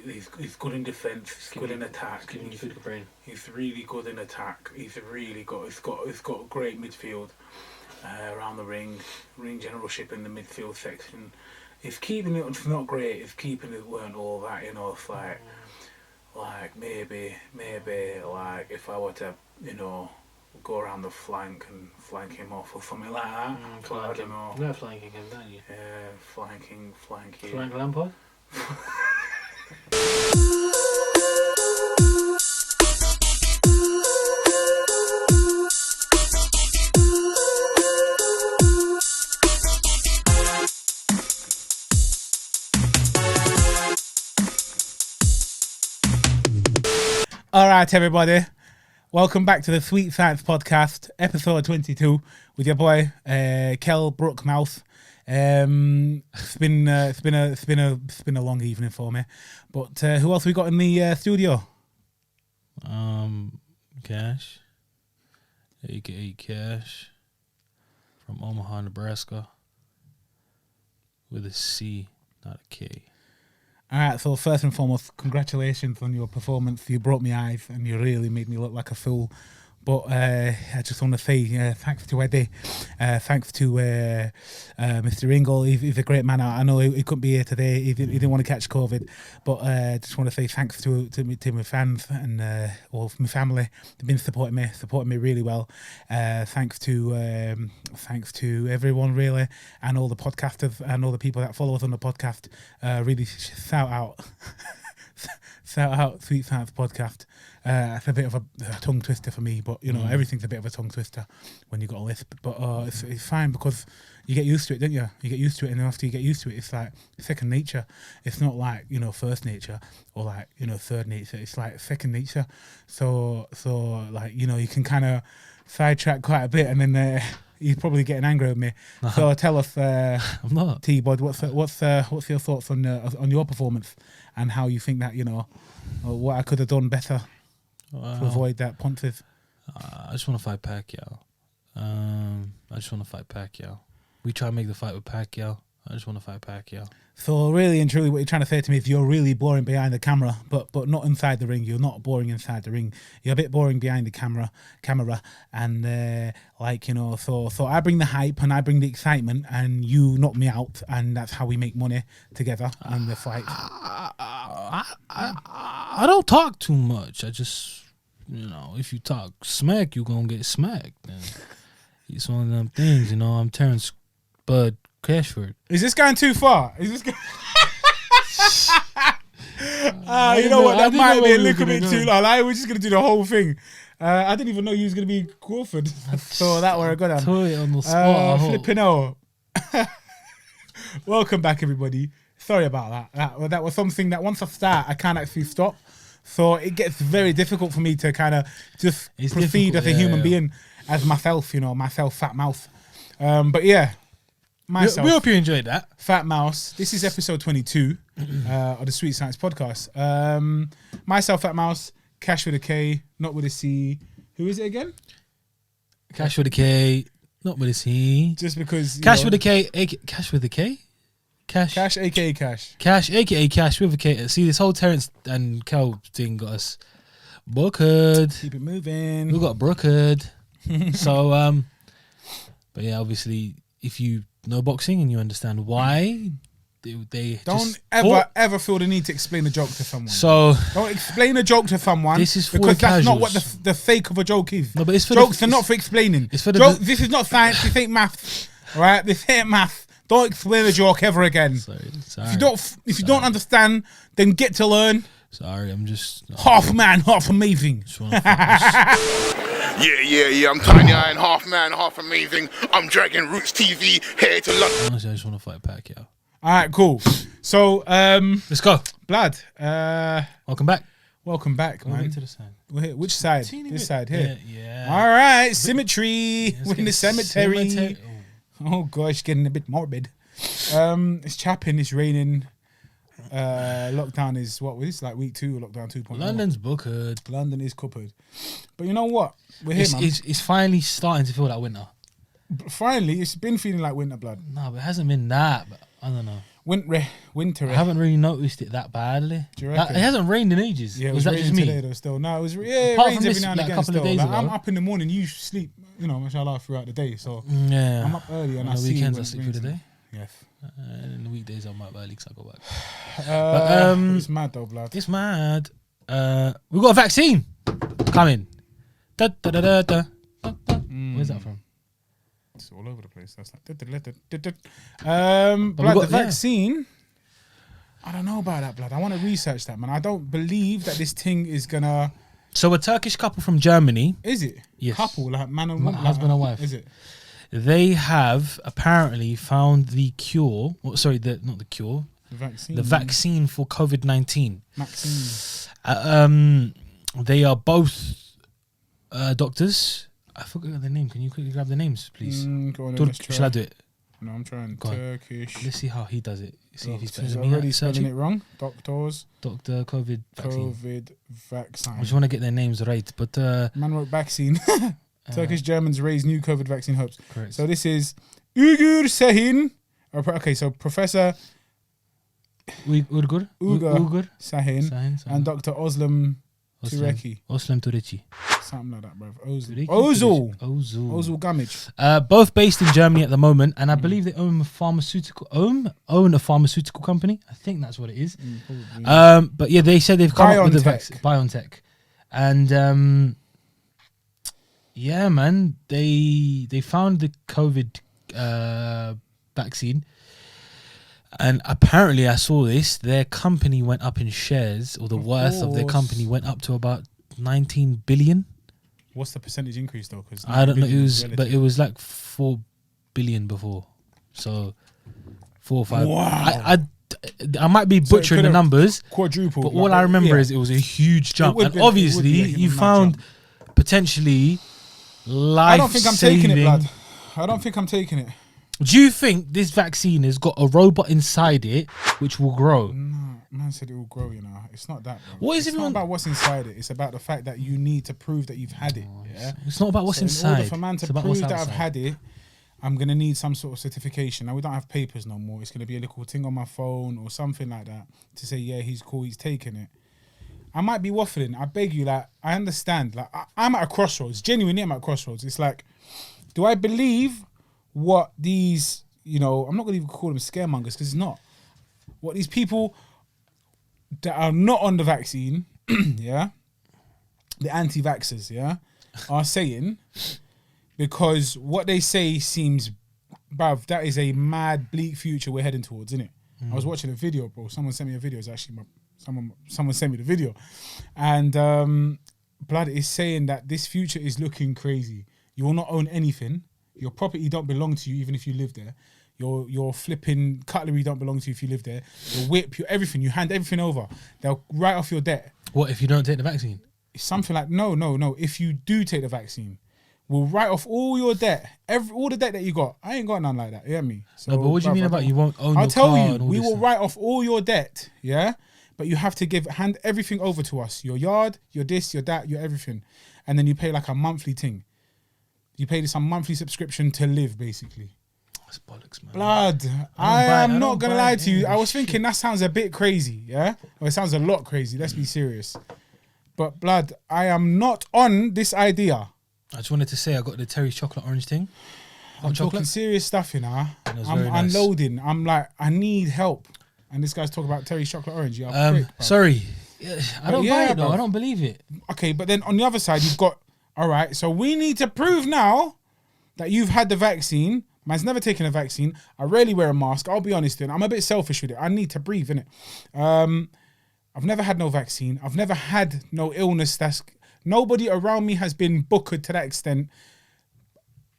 he's good in defence. He's good in attack. He's really good in attack. He's got a great midfield around the ring generalship in the midfield section. His keeping it's not great. His keeping it weren't all that. It's like maybe like if I were to go around the flank and flank him off or something like that. I don't know. You're flanking him, don't you? Yeah, flanking. Flank Lampard? All right, everybody. Welcome back to the Sweet Science Podcast, episode 22, with your boy Kell Brook Mouth. It's been a long evening for me, but who else we got in the studio? Cash, aka Cash, from Omaha, Nebraska, with a C, not a K. All right, so first and foremost, congratulations on your performance. You broke my eyes and you really made me look like a fool. But I just want to say thanks to Eddie, thanks to Mr. Ingle. He's a great man. I know he couldn't be here today. He didn't want to catch COVID. But I just want to say thanks to my fans and my family. They've been supporting me really well. Thanks to everyone really, and all the podcasters and all the people that follow us on the podcast. Really shout out Sweet Science Podcast. It's a bit of a tongue twister for me, but everything's a bit of a tongue twister when you got a lisp. But it's fine because you get used to it, don't you? You get used to it, and then after you get used to it, it's like second nature. It's not like first nature or like third nature. It's like second nature. So like you can kind of sidetrack quite a bit, and then he's probably getting angry with me. So tell us, I'm not. T-Bud, what's your thoughts on your performance and how you think that what I could have done better to avoid that Pontiff? I just want to fight Pacquiao. We try to make the fight with Pacquiao. I just want to fight Pacquiao. So really and truly what you're trying to say to me is you're really boring behind the camera, but not inside the ring. You're not boring inside the ring. You're a bit boring behind the camera, and so I bring the hype and I bring the excitement, and you knock me out, and that's how we make money together in the fight. I don't talk too much. I just, if you talk smack, you gonna get smacked. And it's one of them things, I'm Terence Bud Crawford. Is this going too far? Is this going... That might be a little bit too long. We're just going to do the whole thing. I didn't even know you was going to be Crawford. So that were a good one. On the spot. Flipping out. Welcome back, everybody. Sorry about that. That was something that once I start, I can't actually stop. So it gets very difficult for me to kind of just proceed as a human being, as myself, myself, Fat Mouth. But yeah. Myself, we hope you enjoyed that. Fat Mouse. This is episode 22 of the Sweet Science Podcast. Myself, Fat Mouse, Cash with a K, not with a C. Who is it again? Cash with a K, not with a C. Just because... Cash with a K, Cash with a K? Cash, a.k.a. Cash. Cash, a.k.a. Cash with a K. See, this whole Terence and Kell thing got us bookered. Keep it moving. We got bookered. So, but yeah, obviously, if you know boxing and you understand why they don't ever feel the need to explain a joke to someone. So don't explain a joke to someone. This is for because the that's casuals. not what the sake of a joke is. No, but it's for jokes are not for explaining. It's for the this is not science. This ain't maths. All right, this ain't maths. Don't explain a joke ever again. Sorry. If you don't understand, then get to learn. Sorry, I'm just half man, half amazing. Yeah, I'm Tiny Iron, half man, half amazing. I'm dragging Roots TV here to London. Honestly, I just want to fight Pacquiao. All right, cool. So, let's go. Blood. Welcome back. Welcome back, man. To the side. We're here. Which side? This side here. Yeah. All right, symmetry. We're in the cemetery. Oh gosh, getting a bit morbid. It's chapping. It's raining. Lockdown is what? This like week 2 of lockdown 2.0. London's bookered. London is cupboard. But you know what? We're here, man. It's finally starting to feel like winter. Finally, it's been feeling like winter, blood. No, but it hasn't been that. But I don't know. winter. I haven't really noticed it that badly. Do you reckon? It hasn't rained in ages. Yeah, it was that raining just me? today though. Still, no, it was. Yeah, it Apart rains from every this, now and like, again. couple of Still, days like, ago. I'm up in the morning. You sleep, mashallah, throughout the day. So Yeah. I'm up early and On I the see weekends I when sleep it through the rains. day. Yes. And in the weekdays I'm up early because I go back. It's mad though, blood. It's mad. We got a vaccine coming. Da, da, da, da, da. Where's that from? It's all over the place. That's like we blood, got- the vaccine. I don't know about that, blood. I want to research that, man. I don't believe that this thing is gonna. So a Turkish couple from Germany, Is it? Yes. Couple, like man and woman, husband and wife. Is it? they have apparently found the cure. Not the cure. The vaccine. The vaccine for COVID-19. Vaccine. They are both doctors. I forgot their name. Can you quickly grab their names, please? Go on then, let's try. Shall I do it? No, I'm trying. Go on. Turkish. Let's see how he does it. See if he's Doctors. better than me Already at spelling searching. it wrong. Doctors. Doctor COVID vaccine. COVID vaccine. I just want to get their names right, but Man wrote vaccine. Turkish Germans raise new COVID vaccine hopes. correct. So this is Uyghur Sahin. Okay, so Professor Uyghur Sahin and Dr. Oslam Tureki. Oslam Tureki. Something like that, bruv. Tureki? Ozul Ozul. Gamage. Both based in Germany at the moment, and I believe they own a pharmaceutical company. I think that's what it is. But yeah, they said they've come up with the vaccine, BioNTech, and yeah, man, they found the COVID vaccine, and apparently I saw this. Their company went up in shares, or the worth of their company went up to about 19 billion. What's the percentage increase though? Because I don't know. It was like 4 billion before, so 4 or 5. Wow. I might be So it butchering the could've numbers, quadruple. but all I remember is it was a huge jump, would and be- obviously it would be a you human found jump. potentially life. I don't think I'm taking it, blood. I don't think I'm taking it. Do you think this vaccine has got a robot inside it which will grow? No, man said it will grow, It's not that, bro. What is it's it not on- about what's inside it. It's about the fact that you need to prove that you've had it. Yeah. It's not about what's So in inside. order for man It's to about prove what's that I've outside. had it, I'm gonna need some sort of certification. Now we don't have papers no more. It's gonna be a little thing on my phone or something like that to say, yeah, he's cool, he's taking it. I might be waffling. I beg you, like, I understand. Like, I'm at a crossroads. Genuinely, I'm at a crossroads. It's like, do I believe what these, I'm not gonna even call them scaremongers because it's not. What these people that are not on the vaccine, yeah, the anti-vaxxers, yeah, are saying, because what they say seems, bruv, that is a mad, bleak future we're heading towards, isn't it? I was watching a video, bro. Someone sent me a video. It's actually someone sent me the video, and blood is saying that this future is looking crazy. You will not own anything. Your property don't belong to you, even if you live there. Your flipping cutlery don't belong to you if you live there. Your whip, your everything, you hand everything over. They'll write off your debt. What if you don't take the vaccine? It's something like, no. If you do take the vaccine, we'll write off all your debt, all the debt that you got. I ain't got none like that. You hear me? So, No, but what do you mean about you won't own I'll your tell car you, and all we this will stuff? write off all your debt, yeah? But you have to hand everything over to us. Your yard, your this, your that, your everything. And then you pay like a monthly thing. You pay some monthly subscription to live, basically. That's bollocks, man. Blood, I am not going to lie to you. I was Shit. thinking that sounds a bit crazy, yeah? Well, it sounds a lot crazy. Let's be serious. But blood, I am not on this idea. I just wanted to say I got the Terry's chocolate orange thing. I'm Hot talking chocolate. serious stuff, was I'm very nice. unloading. I'm like, I need help. And this guy's talking about Terry's chocolate orange. Yeah, prick, bruv. Sorry, I don't buy yeah, it though. bruv. I don't believe it. Okay, but then on the other side, you've got, all right, so we need to prove now that you've had the vaccine. Man's never taken a vaccine. I rarely wear a mask. I'll be honest, I'm a bit selfish with it. I need to breathe, innit? I've never had no vaccine. I've never had no illness. Nobody around me has been bookered to that extent.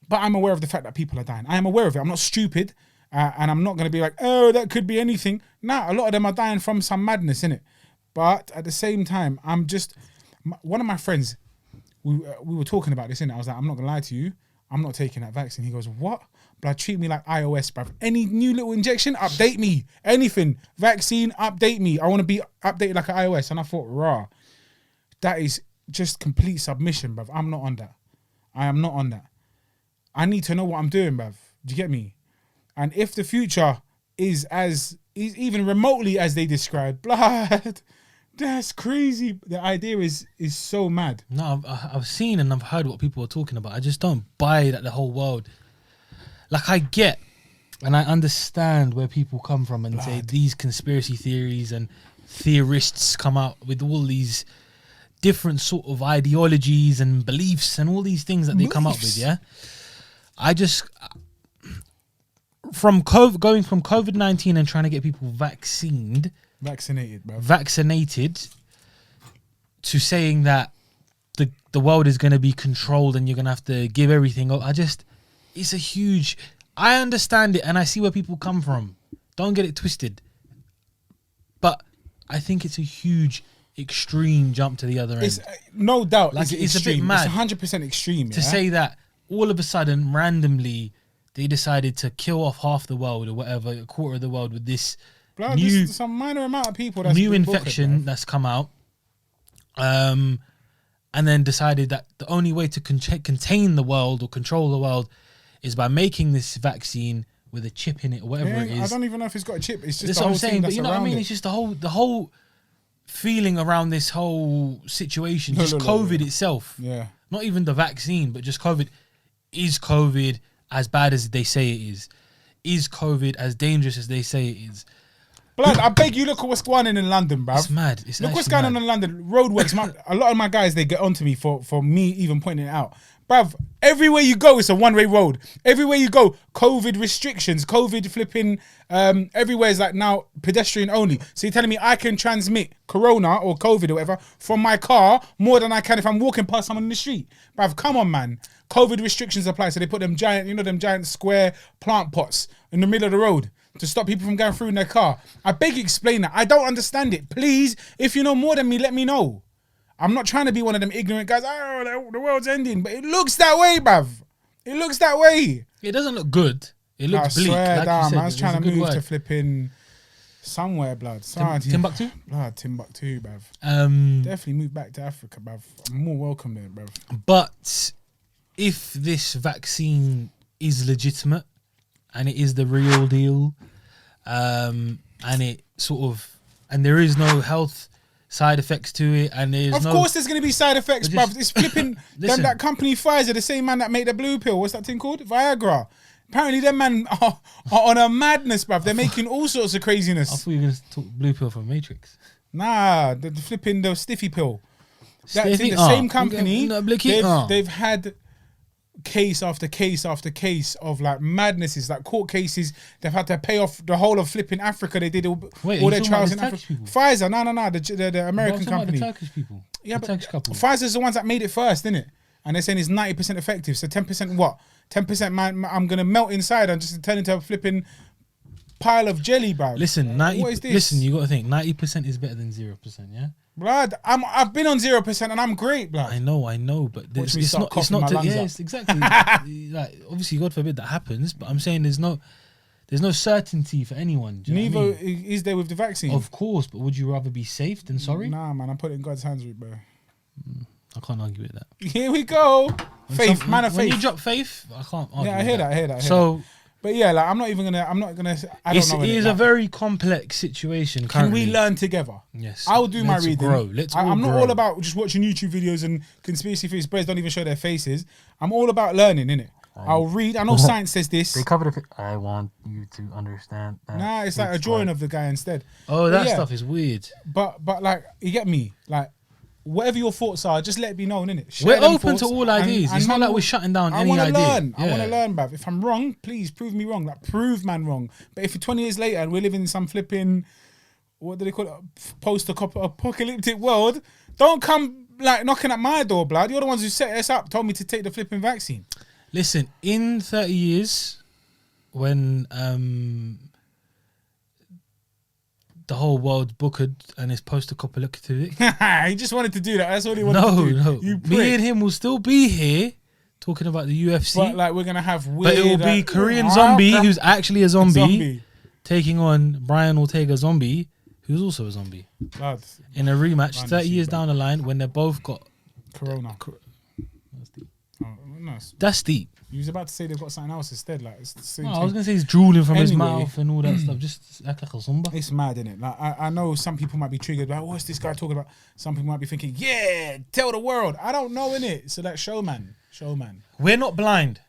But I'm aware of the fact that people are dying. I am aware of it. I'm not stupid. And I'm not going to be like, oh, that could be anything. Nah, a lot of them are dying from some madness, innit? But at the same time, one of my friends, we were talking about this, innit? I was like, I'm not going to lie to you. I'm not taking that vaccine. He goes, what? Blood, treat me like iOS, bruv. Any new little injection, update me. Anything. Vaccine, update me. I want to be updated like an iOS. And I thought, rah, that is just complete submission, bruv. I'm not on that. I am not on that. I need to know what I'm doing, bruv. Do you get me? And if the future is as even remotely as they described, blood. That's crazy. The idea is so mad. No, I've seen and I've heard what people are talking about. I just don't buy that the whole world. Like, I get and I understand where people come from and say these conspiracy theories and theorists come out with all these different sort of ideologies and beliefs and all these things that they come up with. Yeah, I just going from COVID-19 and trying to get people vaccinated, bro. Vaccinated to saying that the world is going to be controlled and you're going to have to give everything up. It's a huge. I understand it and I see where people come from. Don't get it twisted. But I think it's a huge extreme jump to the other end. It's no doubt. Like, it's extreme. a bit mad. It's 100% extreme. To say that all of a sudden, randomly, they decided to kill off half the world or whatever, a quarter of the world with this new, some minor amount of people that's new infection that's come out, and then decided that the only way to contain the world or control the world is by making this vaccine with a chip in it or whatever it is. I don't even know if it's got a chip. It's just that's the whole what I'm saying. thing But you know what I mean? It's just the whole feeling around this whole situation. Just COVID itself. Yeah. Not even the vaccine, but just COVID. Is COVID as bad as they say it is? Is COVID as dangerous as they say it is? Blood, I beg you, look at what's going on in London, bruv. It's mad. Look what's going on in London. Roadworks. A lot of my guys, they get onto me for me even pointing it out. Bruv, everywhere you go, it's a one-way road. Everywhere you go, COVID restrictions, COVID flipping, everywhere is like now pedestrian only. So you're telling me I can transmit corona or COVID or whatever from my car more than I can if I'm walking past someone in the street. Bruv, come on, man. COVID restrictions apply. So they put them giant square plant pots in the middle of the road to stop people from going through in their car. I beg you, explain that. I don't understand it. Please, if you know more than me, let me know. I'm not trying to be one of them ignorant guys. Oh, the world's ending. But it looks that way, bruv. It looks that way. It doesn't look good. It looks bleak. Like down, man's trying to move to flipping somewhere, blood. Timbuktu? Blood, Timbuktu, bruv. Definitely move back to Africa, bruv. I'm more welcome there, bruv. But if this vaccine is legitimate and it is the real deal, and it and there is no health side effects to it, and of course there's going to be side effects, bruv. It's flipping that company Pfizer, the same man that made the blue pill. What's that thing called? Viagra. Apparently them man are on a madness, bruv. They're making all sorts of craziness. I thought you were going to talk blue pill from Matrix. Nah, the flipping the stiffy pill. That's in the same company. They've had case after case after case of like madnesses, like court cases. They've had to pay off the whole of flipping Africa. They did all their trials in Africa. Pfizer, no, the American company. The Turkish people. Yeah, but Pfizer's the ones that made it first, isn't it? And they're saying it's 90% effective. So 10% what? 10% man, I'm gonna melt inside and just turn into a flipping pile of jelly, bro. Listen, listen, you got to think 90% is better than 0%. Yeah. Blood, I've been on 0% and I'm great, blood. I know, but it's not yes, exactly. Like, obviously, God forbid that happens, but I'm saying there's no certainty for anyone. Neither is there with the vaccine. Of course, but would you rather be safe than sorry? Nah, man, I'm putting it in God's hands with it, bro. I can't argue with that. Here we go. Faith, man of faith. When you drop faith, I can't argue. Yeah, I hear that. So. But yeah, like I'm not gonna. I don't know. It is a very complex situation. Can we learn together? Yes. I will do my reading. I'm not all about just watching YouTube videos and conspiracy theories. Brothers don't even show their faces. I'm all about learning, innit? I'll read. I know science says this. They covered it. I want you to understand that. Nah, it's like a drawing of the guy instead. Oh, that stuff is weird. But like, you get me? Like, whatever your thoughts are, just let it be known, innit? We're open to all ideas. It's not like we're shutting down any idea. I want to learn, bruv. If I'm wrong, please prove me wrong. Like, prove man wrong. But if 20 years later and we're living in some flipping, what do they call it, post-apocalyptic world, don't come like knocking at my door, blood. You're the ones who set us up, told me to take the flipping vaccine. Listen, in 30 years, when the whole world bookered and is post-apocalyptic. He just wanted to do that. That's all he wanted to do. No. Me and him will still be here talking about the UFC. But like, we're gonna have weird. But it will be Korean Zombie, who's actually a zombie, taking on Brian Ortega Zombie, who's also a zombie. Blood. In a rematch, 30 years down the line, when they've both got Corona. Oh, nice. That's deep. You was about to say they've got something else instead. Like it's the same No, thing. I was gonna say he's drooling from his Anyway. mouth and all that stuff. Just act like a zumba. It's mad, innit? Like I know some people might be triggered. Like, what's this guy talking about? Some people might be thinking, yeah, tell the world. I don't know, innit? So that showman. We're not blind.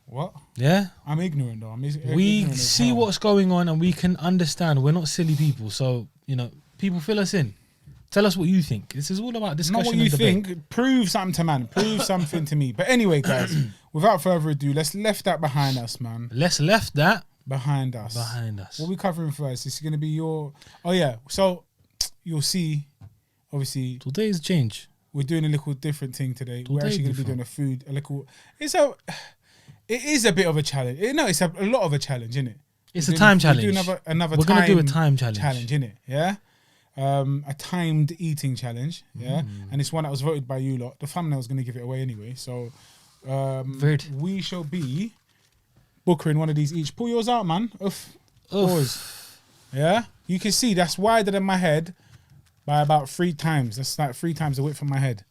What? Yeah. I'm ignorant though. We see what's going on and we can understand. We're not silly people. So, people fill us in. Tell us what you think. This is all about discussion. Not what you and debate. think. Prove something to man. Prove something to me. But anyway, guys, without further ado, let's left that behind us, man. Let's left that behind us. What are we covering first? This is going to be your... Oh, yeah. So, you'll see, obviously... Today's change. We're doing a little different thing today. We're actually going to be doing a food, It is a bit of a challenge. It's a lot of a challenge, isn't it? It's a time challenge. We're going to do a time challenge. Innit? Yeah? A timed eating challenge, yeah? And it's one that was voted by you lot. The thumbnail's going to give it away anyway. So, we shall be bookering one of these each. Pull yours out, man. Pause. Yeah? You can see that's wider than my head by about 3 times. That's like 3 times the width of my head.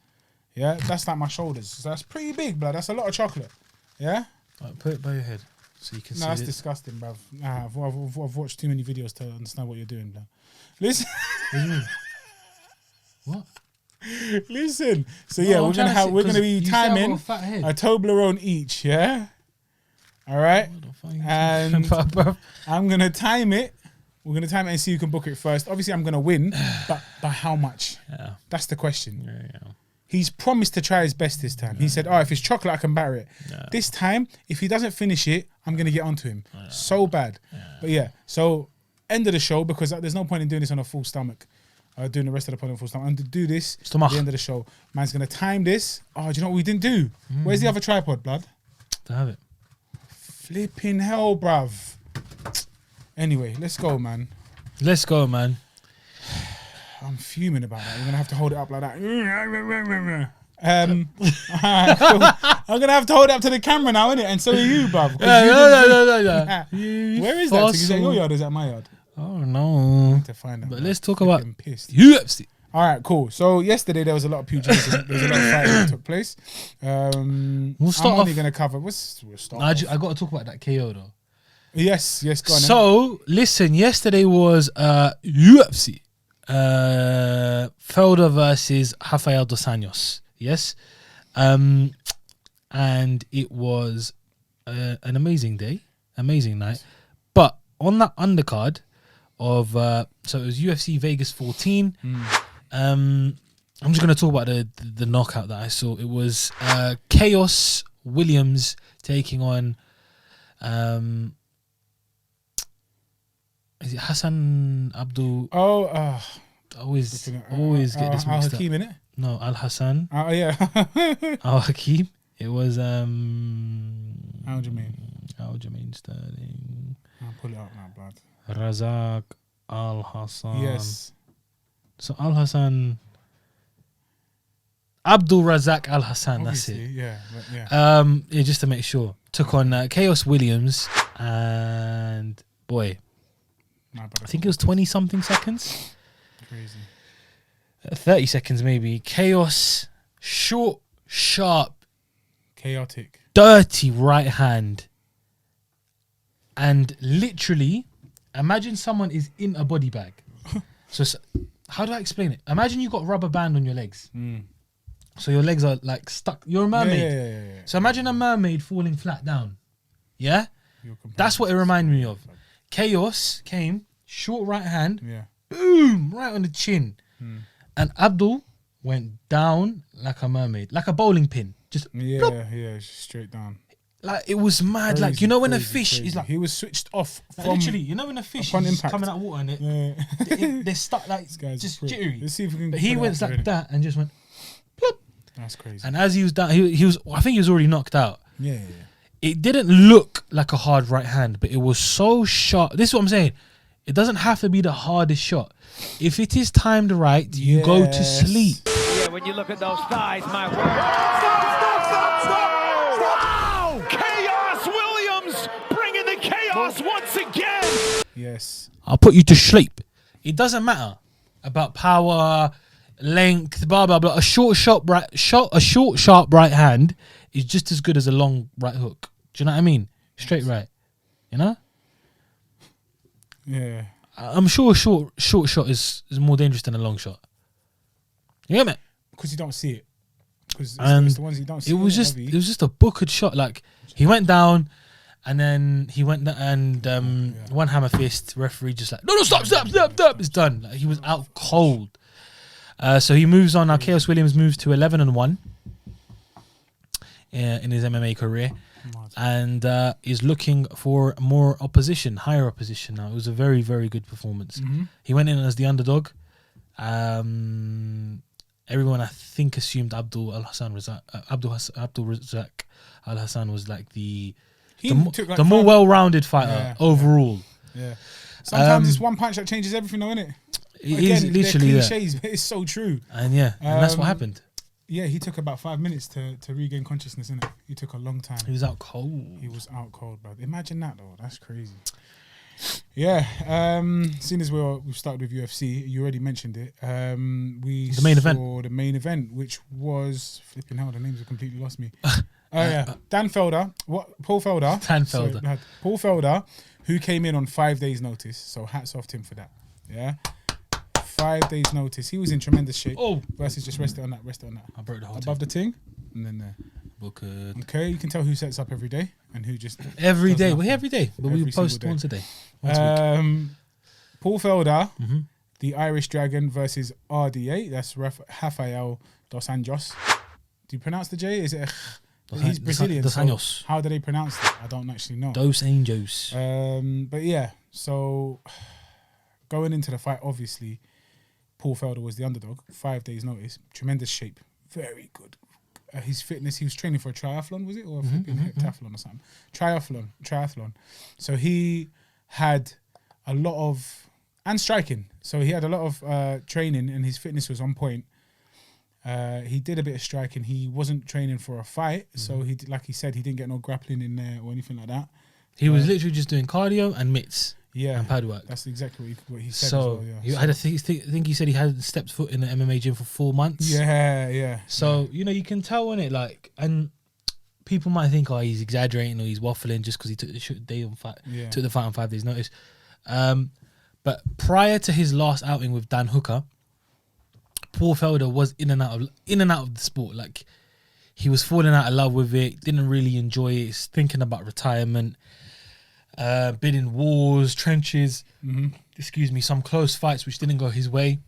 Yeah? That's like my shoulders. So that's pretty big, blood. That's a lot of chocolate. Yeah? Right, put it by your head so you can see No, that's it. disgusting, bruv. Nah, I've watched too many videos to understand what you're doing, blood. Listen. What do you mean? What? Listen. So yeah, we're gonna be timing a Toblerone each, yeah? Alright. And I'm gonna time it. We're gonna time it and see who can book it first. Obviously I'm gonna win, but by how much? Yeah. That's the question. Yeah. He's promised to try his best this time. He said, if it's chocolate, I can batter it. Yeah. This time, if he doesn't finish it, I'm going to get onto him. Yeah. So bad. Yeah. But yeah, so end of the show, because there's no point in doing this on a full stomach. Doing the rest of the pod on a full stomach. I'm going to do this at the end of the show. Man's going to time this. Oh, do you know what we didn't do? Where's the other tripod, blood? To have it. Flipping hell, bruv. Anyway, let's go, man. I'm fuming about that. You're going to have to hold it up like that. I'm going to have to hold it up to the camera now, innit? And so are you, bruv. Yeah. Where is that? Is that your yard or is that my yard? Oh, no. I need to find out. But let's talk about UFC. All right, cool. So yesterday there was a lot of pugilism. There was a lot of fighting that took place. We'll start I'm only going to cover... We'll start I got to talk about that KO, though. Yes, go on. So, listen, yesterday was UFC. Felder versus Rafael dos Anjos. Yes. And it was an amazing day, amazing night. But on that undercard of so it was UFC Vegas 14. I'm just gonna talk about the knockout that I saw. It was Khaos Williams taking on is it Hassan Abdul? Always get this mixed up. Al-Hakim, innit? No, Al-Hassan. Oh, yeah. Al-Hakim. It was Aljamain Sterling. I'll pull it up now, blood. Razzak, Al-Hassan. Yes. So Al-Hassan, Abdul Razzak Al-Hassan, that's it. Yeah. Yeah, just to make sure. Took on Khaos Williams and boy, I think it was 20 something seconds. Crazy. 30 seconds maybe. Khaos, short, sharp, chaotic, dirty right hand. And literally, imagine someone is in a body bag. So how do I explain it? Imagine you got a rubber band on your legs. So your legs are like stuck. You're a mermaid. Yeah. So imagine a mermaid falling flat down. Yeah? That's what it reminded me of. Khaos came, short right hand, boom, right on the chin. And Abdul went down like a mermaid, like a bowling pin. Just straight down. Like it was mad. Like you know when a fish is like he was switched off. Like literally, you know when a fish is coming out of water and they're stuck like just jittery. Let's see if we can. But he went like that and just went. Plop. That's crazy. And as he was down, he was. I think he was already knocked out. Yeah. It didn't look like a hard right hand, but it was so sharp. This is what I'm saying. It doesn't have to be the hardest shot. If it is timed right, you go to sleep. Yeah, when you look at those thighs, my word. Stop! Wow! Khaos Williams bringing the chaos once again. Yes. I'll put you to sleep. It doesn't matter about power, length, blah blah blah. A short, sharp right hand is just as good as a long right hook. Do you know what I mean? Straight right. You know? Yeah. I'm sure a short shot is more dangerous than a long shot. You get me? Because you don't see it. Because And it's the ones you don't see. it was just a bookered shot. Like he went down, and then he went and one hammer fist. Referee just like no, stop. It's done. Like, he was out cold. So he moves on. Now Khaos Williams moves to 11-1 in his MMA career, and is looking for more opposition, higher opposition. Now it was a very, very good performance. He went in as the underdog. Everyone I think assumed Abdul Razzak Al Hassan was like the more well-rounded fighter overall. Yeah. Sometimes it's one punch that changes everything, though, isn't it? It is literally cliches, but it's so true. And and that's what happened. Yeah, he took about 5 minutes to regain consciousness, innit? He took a long time. He was out cold. Bro. Imagine that, though. That's crazy. Yeah. Seeing as we've started with UFC, you already mentioned it. We the main event. The main event, which was flipping hell. The names have completely lost me. Dan Felder. Paul Felder. Dan Felder. Sorry, Paul Felder, who came in on 5 days' notice. So hats off to him for that. Yeah. 5 days' notice. He was in tremendous shape. Oh, versus just rest it on that. I broke the whole above the ting, and then there. Good. Okay, you can tell who sets up every day and who just every day. We're every day, but every we post day. once a day. Paul Felder, the Irish Dragon versus RDA. That's Rafael dos Anjos. Do you pronounce the J? Is it? He's Brazilian. Dos Anjos. How do they pronounce it? I don't actually know. Dos Anjos. But yeah, so going into the fight, obviously, Paul Felder was the underdog. 5 days' notice. Tremendous shape. Very good. His fitness, he was training for a triathlon, was it? Or a heptathlon or something? Triathlon. So he had a lot of... And striking. So he had a lot of training and his fitness was on point. He did a bit of striking. He wasn't training for a fight. So he, like he said, he didn't get no grappling in there or anything like that. He was literally just doing cardio and mitts. Yeah, and pad work. That's exactly what he said. So, I think he said he hadn't stepped foot in the MMA gym for 4 months. Yeah. So you can tell on it, like, and people might think, oh, he's exaggerating or he's waffling just because he took the took the fight on 5 days' notice. But prior to his last outing with Dan Hooker, Paul Felder was in and out of the sport. Like, he was falling out of love with it. Didn't really enjoy it. He's thinking about retirement. Been in wars, trenches, some close fights which didn't go his way,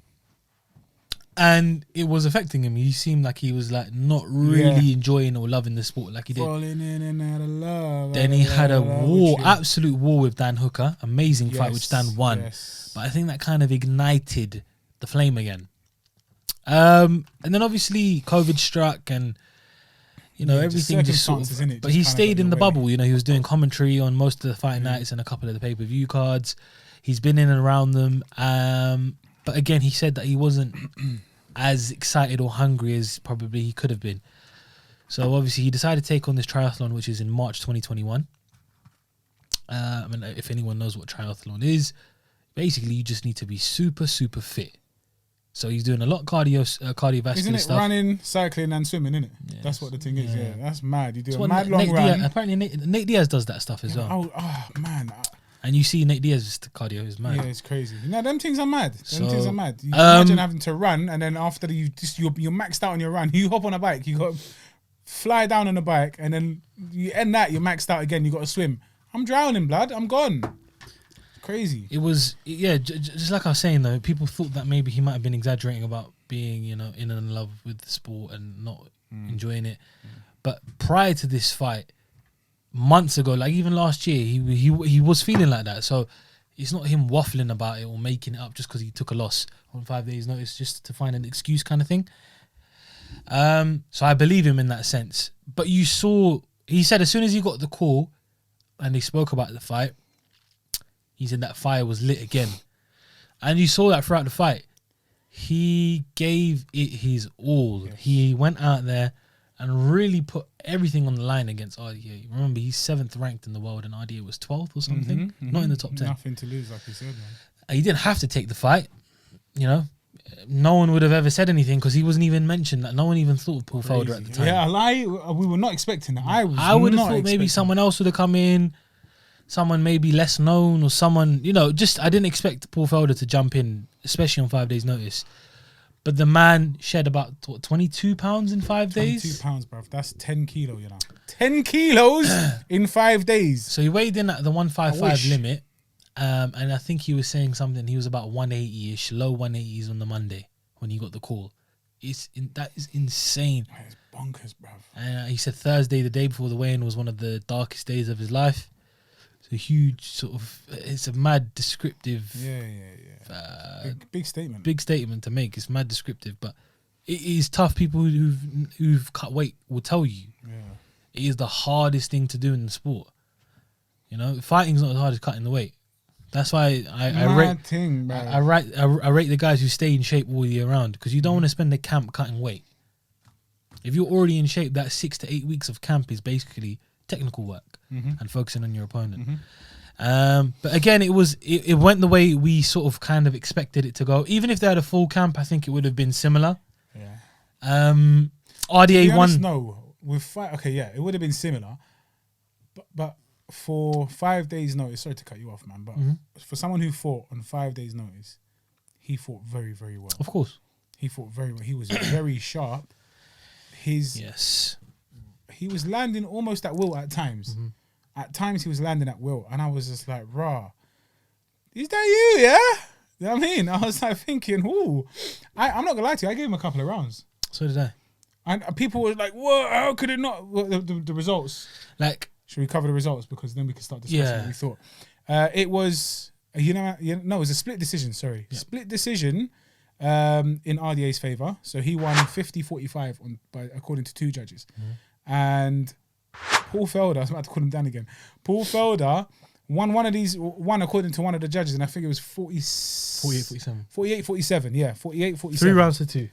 and it was affecting him. He seemed like he was like not really enjoying or loving the sport like he did. Falling in and out of love. Then he had a absolute war with Dan Hooker, amazing fight which Dan won. But I think that kind of ignited the flame again. And then obviously COVID struck and. Everything just sort of... But he stayed in the bubble. He was doing commentary on most of the fight nights and a couple of the pay-per-view cards. He's been in and around them. But again, he said that he wasn't as excited or hungry as probably he could have been. So obviously he decided to take on this triathlon, which is in March 2021. If anyone knows what triathlon is, basically you just need to be super, super fit. So he's doing a lot of cardiovascular Isn't it stuff. Running, cycling and swimming, isn't it? Yeah, that's what the thing is, That's mad. You do a mad Nate long run. Diaz, apparently Nate Diaz does that stuff as well. Oh man. And you see Nate Diaz's cardio is mad. Yeah, it's crazy. Them things are mad. You imagine having to run and then after you're maxed out on your run, you hop on a bike, you got to fly down on a bike and then you end that, you're maxed out again, you got to swim. I'm drowning, blood. I'm gone. Crazy. It was, just like I was saying though, people thought that maybe he might have been exaggerating about being, in and in love with the sport and not enjoying it. But prior to this fight, months ago, like even last year, he was feeling like that. So it's not him waffling about it or making it up just because he took a loss on 5 days' notice just to find an excuse kind of thing. So I believe him in that sense. But he said as soon as he got the call and they spoke about the fight, he said that fire was lit again. And you saw that throughout the fight. He gave it his all. Yes. He went out there and really put everything on the line against RDA. Remember, he's 7th ranked in the world and RDA was 12th or something. Not in the top 10. Nothing to lose, like you said, man. He didn't have to take the fight. no one would have ever said anything because he wasn't even mentioned. That no one even thought of Paul Felder at the time. Yeah, we were not expecting that. I would have thought maybe someone else would have come in, someone maybe less known or someone, just I didn't expect Paul Felder to jump in, especially on 5 days' notice. But the man shed about 22 pounds in 5 days. 22 pounds, bruv. That's 10 kilo, 10 kilos in 5 days. So he weighed in at the 155 limit. And I think he was saying something. He was about 180-ish, low 180s on the Monday when he got the call. That is insane. It's bonkers, bruv. And he said Thursday, the day before the weigh-in, was one of the darkest days of his life. It's a huge it's a mad descriptive. Yeah. Big statement. Big statement to make. It's mad descriptive, but it is tough. People who've cut weight will tell you. Yeah. It is the hardest thing to do in the sport. Fighting's not as hard as cutting the weight. That's why I rate the guys who stay in shape all year round, because you don't want to spend the camp cutting weight. If you're already in shape, that 6 to 8 weeks of camp is basically technical work and focusing on your opponent. But again, it went the way we sort of kind of expected it to go. Even if they had a full camp, I think it would have been similar. Yeah. RDA won. No, it would have been similar, but for 5 days' notice, sorry to cut you off, man, but for someone who fought on 5 days' notice, he fought very, very well. Of course. He fought very well. He was very sharp. He was landing almost at will at times. At times he was landing at will. And I was just like, rah, is that you, yeah? You know what I mean? I was like thinking, ooh. I'm not going to lie to you, I gave him a couple of rounds. So did I. And people were like, what? How could it not? The results. Should we cover the results? Because then we can start discussing what we thought. It was, it was a split decision, sorry. Yeah. Split decision in RDA's favour. So he won 50-45 according to two judges. And Paul Felder, I was about to call him down again. Paul Felder won one according to one of the judges, and I think it was 48-47. 48-47, yeah. 48-47. 3 rounds to 2.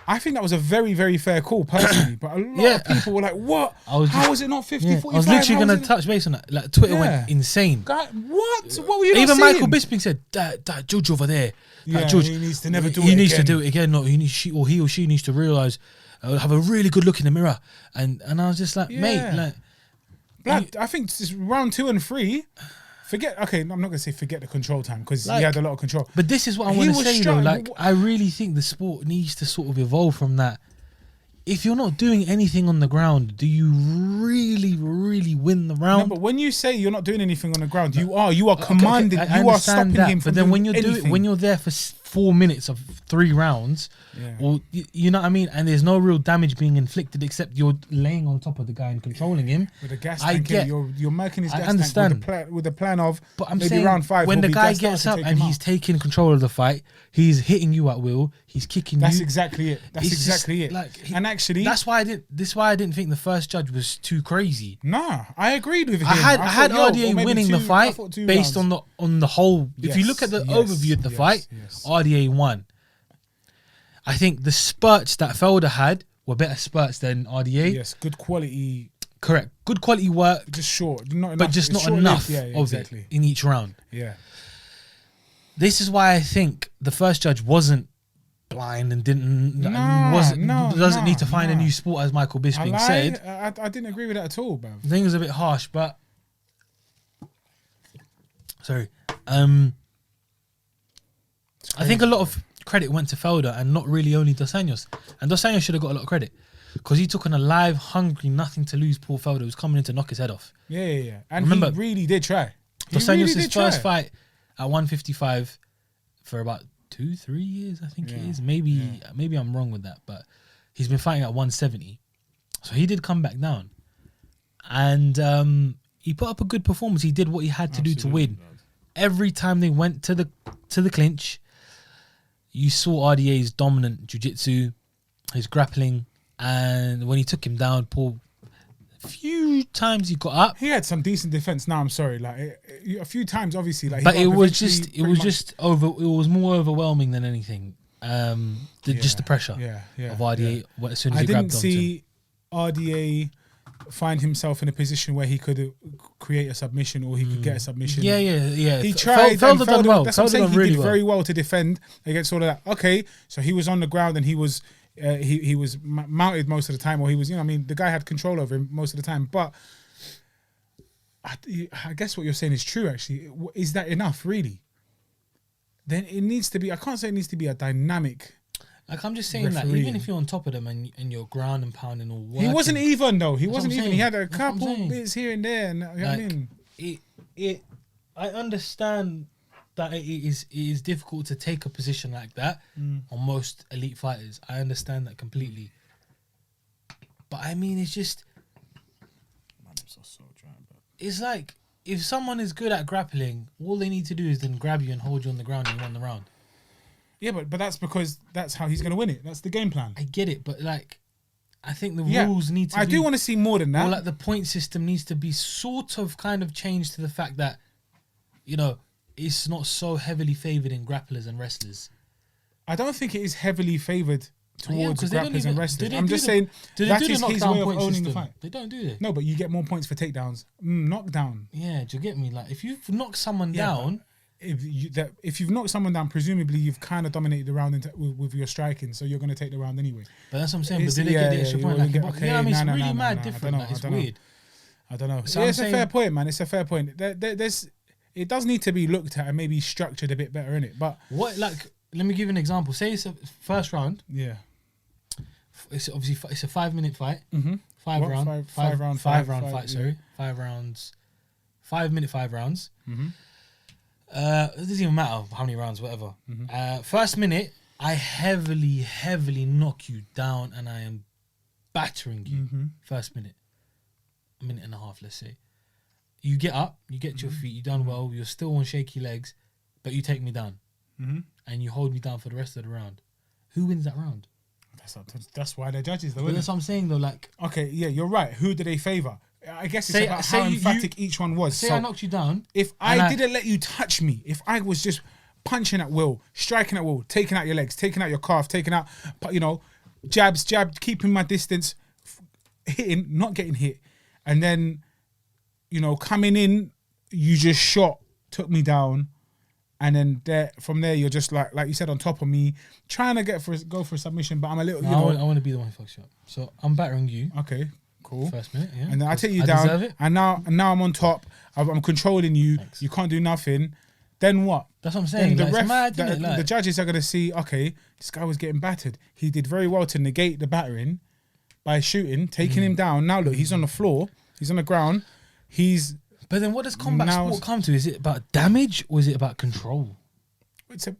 I think that was a very, very fair call, personally. But a lot of people were like, what? How was it not 50-45? I was literally going to touch base on that. Like, Twitter went insane. What? What were you Even not Michael Bisping said, that judge over there, that judge, he needs to never do it again. He needs to do it again. No, he or she needs to realise, have a really good look in the mirror. And I was just like, mate, I think it's round 2 and 3. I'm not going to say forget the control time, because he had a lot of control. But this is what I want to say, though. I really think the sport needs to sort of evolve from that. If you're not doing anything on the ground, do you really, really win the round? No, but when you say you're not doing anything on the ground, you are commanding, you are stopping him from doing anything. When you're there for 4 minutes of 3 rounds, or you know what I mean, and there's no real damage being inflicted except you're laying on top of the guy and controlling him. With a gas tank, you're marking his gas tank with the plan of but I'm maybe saying, round 5. When the guy gets up and he's taking control of the fight, he's hitting you at will, he's kicking That's you. exactly it. That's exactly it. And actually, that's why I didn't think the first judge was too crazy. Nah, I agreed with him. I had RDA winning the fight based on the whole. If you look at the overview of the fight, RDA won. I think the spurts that Felder had were better spurts than RDA. Yes, good quality. Correct. Good quality work. Just short. Not enough. But just not enough of it in each round. Yeah. This is why I think the first judge wasn't blind and doesn't need to find a new sport, as Michael Bisping said. I didn't agree with that at all, bruv. I think it was a bit harsh, but sorry. I think a lot of credit went to Felder and not really only Dos Anjos. And Dos Anjos should have got a lot of credit because he took on a live, hungry, nothing to lose Paul Felder who's coming in to knock his head off. Yeah. And remember, he really did try. Dos Anjos' first fight at 155 for about 2-3 years, I think it is. Maybe I'm wrong with that, but he's been fighting at 170. So he did come back down. And he put up a good performance. He did what he had to do to win. Every time they went to the clinch, you saw RDA's dominant jiu-jitsu, his grappling, and when he took him down, Paul, a few times he got up. He had some decent defense. Now I'm sorry, a few times, obviously, but it was more overwhelming than anything. Just the pressure of RDA as soon as he grabbed onto him. I didn't see RDA find himself in a position where he could create a submission or he could get a submission. Yeah. He tried. Felder done well. That's what I'm saying. He really did very well to defend against all of that. Okay, so he was on the ground and he was mounted most of the time, or he was, the guy had control over him most of the time. But I guess what you're saying is true. Actually, is that enough? Really? Then it needs to be. I can't say it needs to be a dynamic. Like, I'm just saying that even if you're on top of them and you're ground and pounding or working, he wasn't even though. He wasn't even. saying. He had a That's couple bits here and there. And, you know what I mean? I understand that it is difficult to take a position like that on most elite fighters. I understand that completely. But I mean, it's just. It's like if someone is good at grappling, all they need to do is then grab you and hold you on the ground and you won the round. Yeah, but that's because that's how he's going to win it. That's the game plan. I get it, but like, I think the rules need to. I do want to see more than that. Or like the point system needs to be sort of kind of changed to the fact that, it's not so heavily favoured in grapplers and wrestlers. I don't think it is heavily favoured towards grapplers and wrestlers. I'm just saying that is his way of owning the fight. They don't do that. No, but you get more points for takedowns. Knockdown. Yeah, do you get me? Like, if you've knocked someone down. If you've knocked someone down, presumably you've kind of dominated the round with your striking, so you're going to take the round anyway. But that's what I'm saying. But did they get the extra point? Like, it's really mad different. It's weird. I don't know. So it's a fair point, man. It's a fair point. It does need to be looked at and maybe structured a bit better, innit? But let me give you an example. Say it's a first round. Yeah. It's obviously it's a 5-minute fight. Mm-hmm. Five round fight. Sorry, 5 rounds. 5 minute 5 rounds. Mm-hmm. It doesn't even matter how many rounds, whatever. Mm-hmm. First minute, I heavily knock you down and I am battering you. Mm-hmm. First minute. A minute and a half, let's say. You get up, you get to your feet, you done well, you're still on shaky legs, but you take me down. Mm-hmm. And you hold me down for the rest of the round. Who wins that round? That's why they're judges, though. But that's what I'm saying, though. Like, okay, yeah, you're right. Who do they favour? I guess it's about how emphatic each one was. Say I knocked you down. If I didn't let you touch me, if I was just punching at will, striking at will, taking out your legs, taking out your calf, taking out, jab, keeping my distance, hitting, not getting hit, and then, coming in, you just shot, took me down, and then from there you're just like you said, on top of me, trying to go for a submission, but I'm a little. I want to be the one who fucks you up. So I'm battering you. Okay. Cool. First minute, yeah. And then I take you down, and now I'm on top. I'm controlling you. Thanks. You can't do nothing. Then what? That's what I'm saying. Then the judges are going to see, okay, this guy was getting battered. He did very well to negate the battering by shooting, taking him down. Now look, he's on the floor. He's on the ground. But then what does combat sport come to? Is it about damage or is it about control? It's a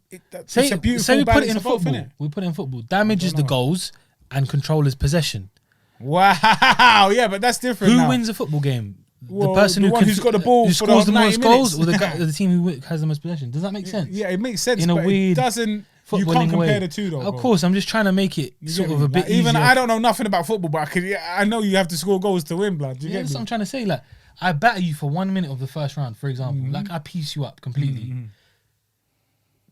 beautiful say we put it in both, football. We put it in football. Damage is the goals and control is possession. Wow, yeah, but that's different. Who wins a football game? Well, the person who's got the ball, who scores the most goals, or minutes. the team who has the most possession. Does that make sense? Yeah, it makes sense. In a but weird, it doesn't. You can't compare the two, though. Of course, I'm just trying to make it sort of a bit easier. Even I don't know nothing about football, but I know you have to score goals to win, blood. Yeah, that's what I'm trying to say. Like, I batter you for 1 minute of the first round, for example. Mm-hmm. Like, I piece you up completely. Mm-hmm.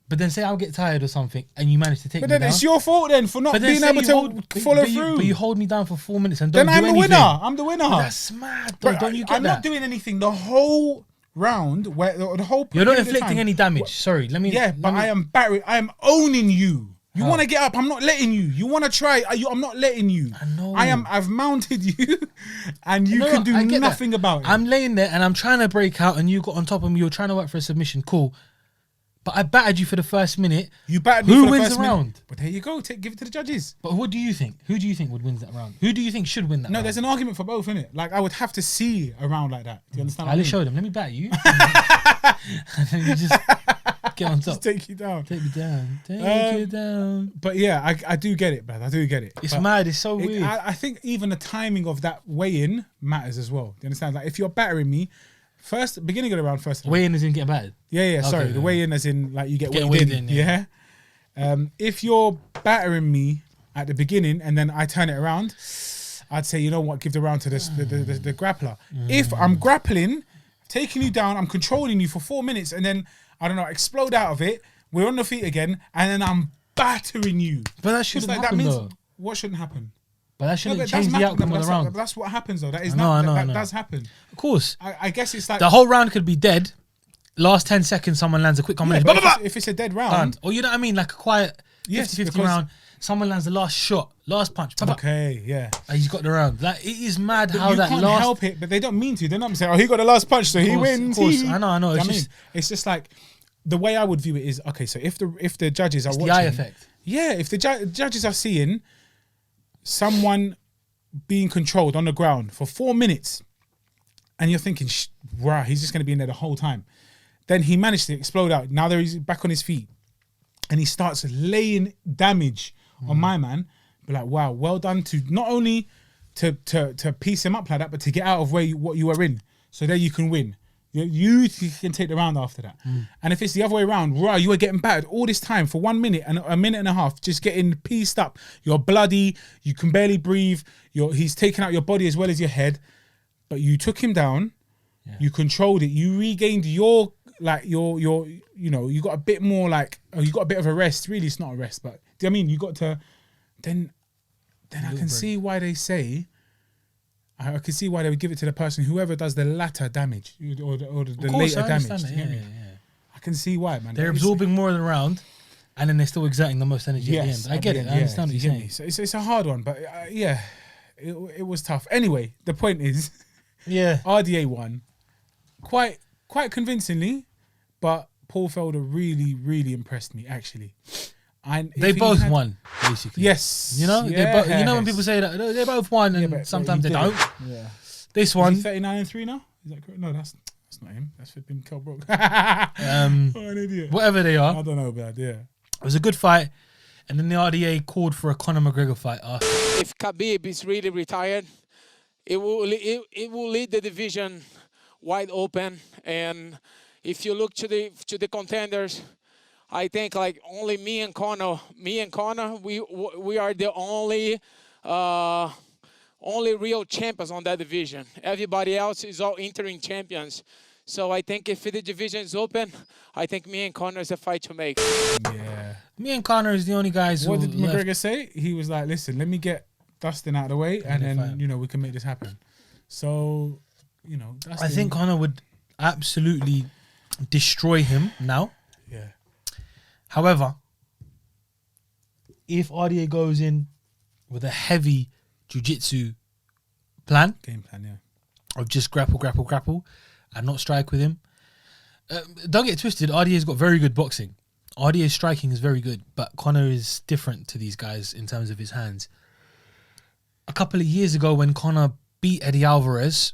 But then say I'll get tired or something and you manage to take me down. But then it's your fault then for not being able to follow through. But you hold me down for 4 minutes and don't do anything. Then I'm the winner. But that's mad, though. Don't you get that? I'm not doing anything the whole round. The whole You're not inflicting any damage. Sorry, let me... Yeah, but I am Barry. I am owning you. You want to get up, I'm not letting you. You want to try, I'm not letting you. I know. I've mounted you and you can do nothing about it. I'm laying there and I'm trying to break out and you got on top of me. You're trying to work for a submission. Cool. But I battered you for the first minute. You battered me for the first minute. Who wins the round? But there you go. Give it to the judges. But what do you think? Who do you think would win that round? Who do you think should win that round? No, there's an argument for both, innit? Like, I would have to see a round like that. Do you understand what I mean? Show them. Let me batter you. And then you just get on top. Just take you down. Take me down. Take you down. But yeah, I do get it, man. I do get it. It's mad. It's so weird. I think even the timing of that weigh-in matters as well. Do you understand? Like, if you're battering me, beginning of the round, weigh-in as in get battered? Yeah, sorry. The weigh-in as in, like, you get weighed in. Yeah. If you're battering me at the beginning and then I turn it around, I'd say, you know what, give the round to the grappler. If I'm grappling, taking you down, I'm controlling you for 4 minutes and then, I don't know, explode out of it, we're on the feet again, and then I'm battering you. But that shouldn't happen, though. What shouldn't happen? But that shouldn't change the outcome of the round. That's what happens, though. That is that does happen. Of course. I guess it's like the whole round could be dead. Last 10 seconds, someone lands a quick combination. If it's a dead round. Or you know what I mean? Like a quiet 50-50 round. Someone lands the last shot, last punch. Okay, yeah. And he's got the round. Like, it is mad how you that can't last... help it, but they don't mean to. They're not saying, oh, he got the last punch, so he wins. Of course, I know. It's just like, the way I would view it is, okay, so if the judges are watching... the eye effect. Yeah, if the judges are seeing someone being controlled on the ground for 4 minutes, and you're thinking, wow, he's just going to be in there the whole time. Then he managed to explode out. Now he's back on his feet. And he starts laying damage on my man. Be like, wow, well done to not only to piece him up like that, but to get out of what you were in. So there you can win. You can take the round after that. And if it's the other way around, wow, you were getting battered all this time for 1 minute and a minute and a half, just getting pieced up. You're bloody, you can barely breathe. He's taking out your body as well as your head. But you took him down, you controlled it, you regained your you got a bit more you got a bit of a rest. Really, it's not a rest, but do you know what I mean? You got to, then I can see why they say, I can see why they would give it to the person, whoever does the latter damage or the later damage. I can see why, man. They're absorbing more of the round, and then they're still exerting the most energy at the end. I get it. I understand what you're saying. So it's a hard one, but it was tough. Anyway, the point is, RDA won quite convincingly, but Paul Felder really, really impressed me, actually. And they both won, basically. Yes. You know? You know when people say that they both won and sometimes they don't? Yeah. This one. 39-3 now? Is that correct? No, that's not him. That's flipping Kell Brook. An idiot. Whatever they are. I don't know, but yeah. It was a good fight. And then the RDA called for a Conor McGregor fight. If Khabib is really retired, it will lead the division wide open. And if you look to the contenders, I think like only me and Conor, we are the only real champions on that division. Everybody else is all interim champions. So I think if the division is open, I think me and Conor is a fight to make. Yeah. Me and Conor is the only guys What did McGregor say? He was like, listen, let me get Dustin out of the way and then, we can make this happen. So, Dustin, I think Conor would absolutely destroy him now. Yeah. However, if RDA goes in with a heavy jiu-jitsu game plan, of just grapple, and not strike with him, don't get twisted, RDA's got very good boxing. RDA's striking is very good, but Conor is different to these guys in terms of his hands. A couple of years ago when Conor beat Eddie Alvarez,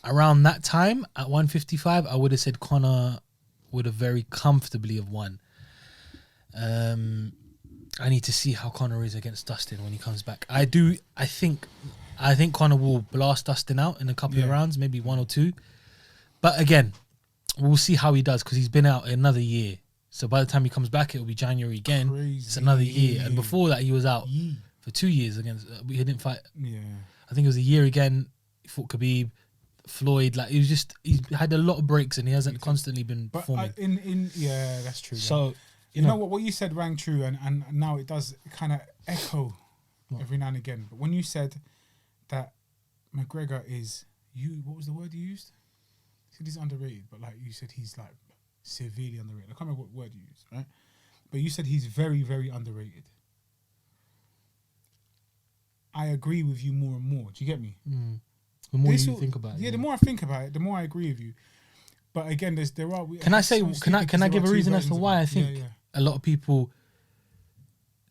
around that time at 155, I would have said Conor would have very comfortably have won. I need to see how Conor is against Dustin when he comes back. I think Conor will blast Dustin out in a couple of rounds, maybe one or two. But again, we'll see how he does because he's been out another year. So by the time he comes back, it'll be January again. Crazy. It's another year. And before that, he was out for 2 years against. He didn't fight. Yeah, I think it was a year again. He fought Khabib, Floyd. Like he's had a lot of breaks and he hasn't constantly been performing. That's true. So you know what you said rang true, and now it does kind of echo every now and again. But when you said that McGregor is what was the word you used? You said he's underrated, but like you said he's like severely underrated. I can't remember what word you used, right? But you said he's very, very underrated. I agree with you more and more. Do you get me? The more you think about it. Yeah, the more I think about it, the more I agree with you. But again, there are. Can I give a reason as to why I think a lot of people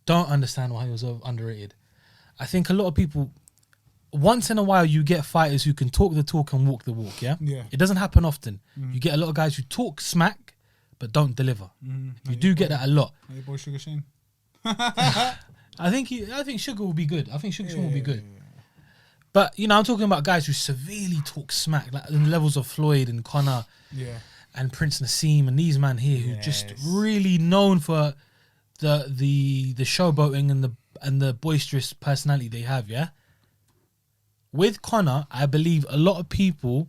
don't understand why he was underrated? I think a lot of people, once in a while, you get fighters who can talk the talk and walk the walk. Yeah. It doesn't happen often. You get a lot of guys who talk smack but don't deliver. You do get that a lot. Your boy Sugar Shane. I think Sugar will be good. I think Sugar Shane will be good. But, I'm talking about guys who severely talk smack, like in the levels of Floyd and Conor and Prince Nassim and these men here who just really known for the showboating and the boisterous personality they have, With Conor, I believe a lot of people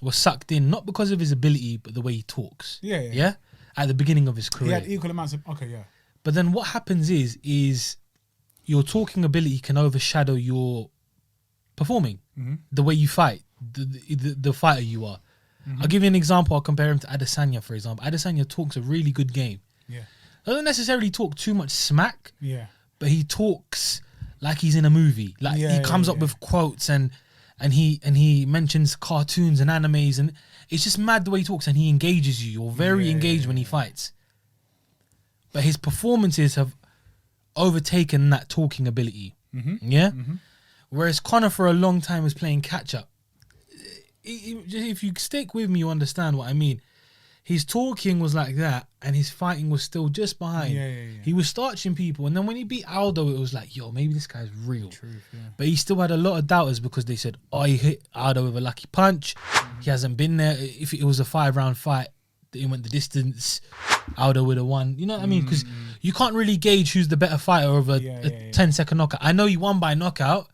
were sucked in, not because of his ability, but the way he talks. Yeah. At the beginning of his career. He had equal amounts of... Okay, yeah. But then what happens is your talking ability can overshadow your performing, the way you fight, the fighter you are. I'll give you an example. I'll compare him to Adesanya, for example. Adesanya talks a really good game. Yeah. Doesn't necessarily talk too much smack. Yeah. But he talks like he's in a movie. Like he comes up with quotes and he mentions cartoons and animes, and it's just mad the way he talks, and he engages you. You're very engaged when he fights. But his performances have overtaken that talking ability. Yeah? Whereas Conor for a long time was playing catch up. If you stick with me, you understand what I mean. His talking was like that, and his fighting was still just behind. He was starching people, and then when he beat Aldo, it was like, yo, maybe this guy's real. But he still had a lot of doubters because they said, oh, he hit Aldo with a lucky punch. He hasn't been there. If it was a 5-round fight, he went the distance. Aldo would have won. You know what I mean? Because you can't really gauge who's the better fighter over a 10-second knockout. I know he won by knockout.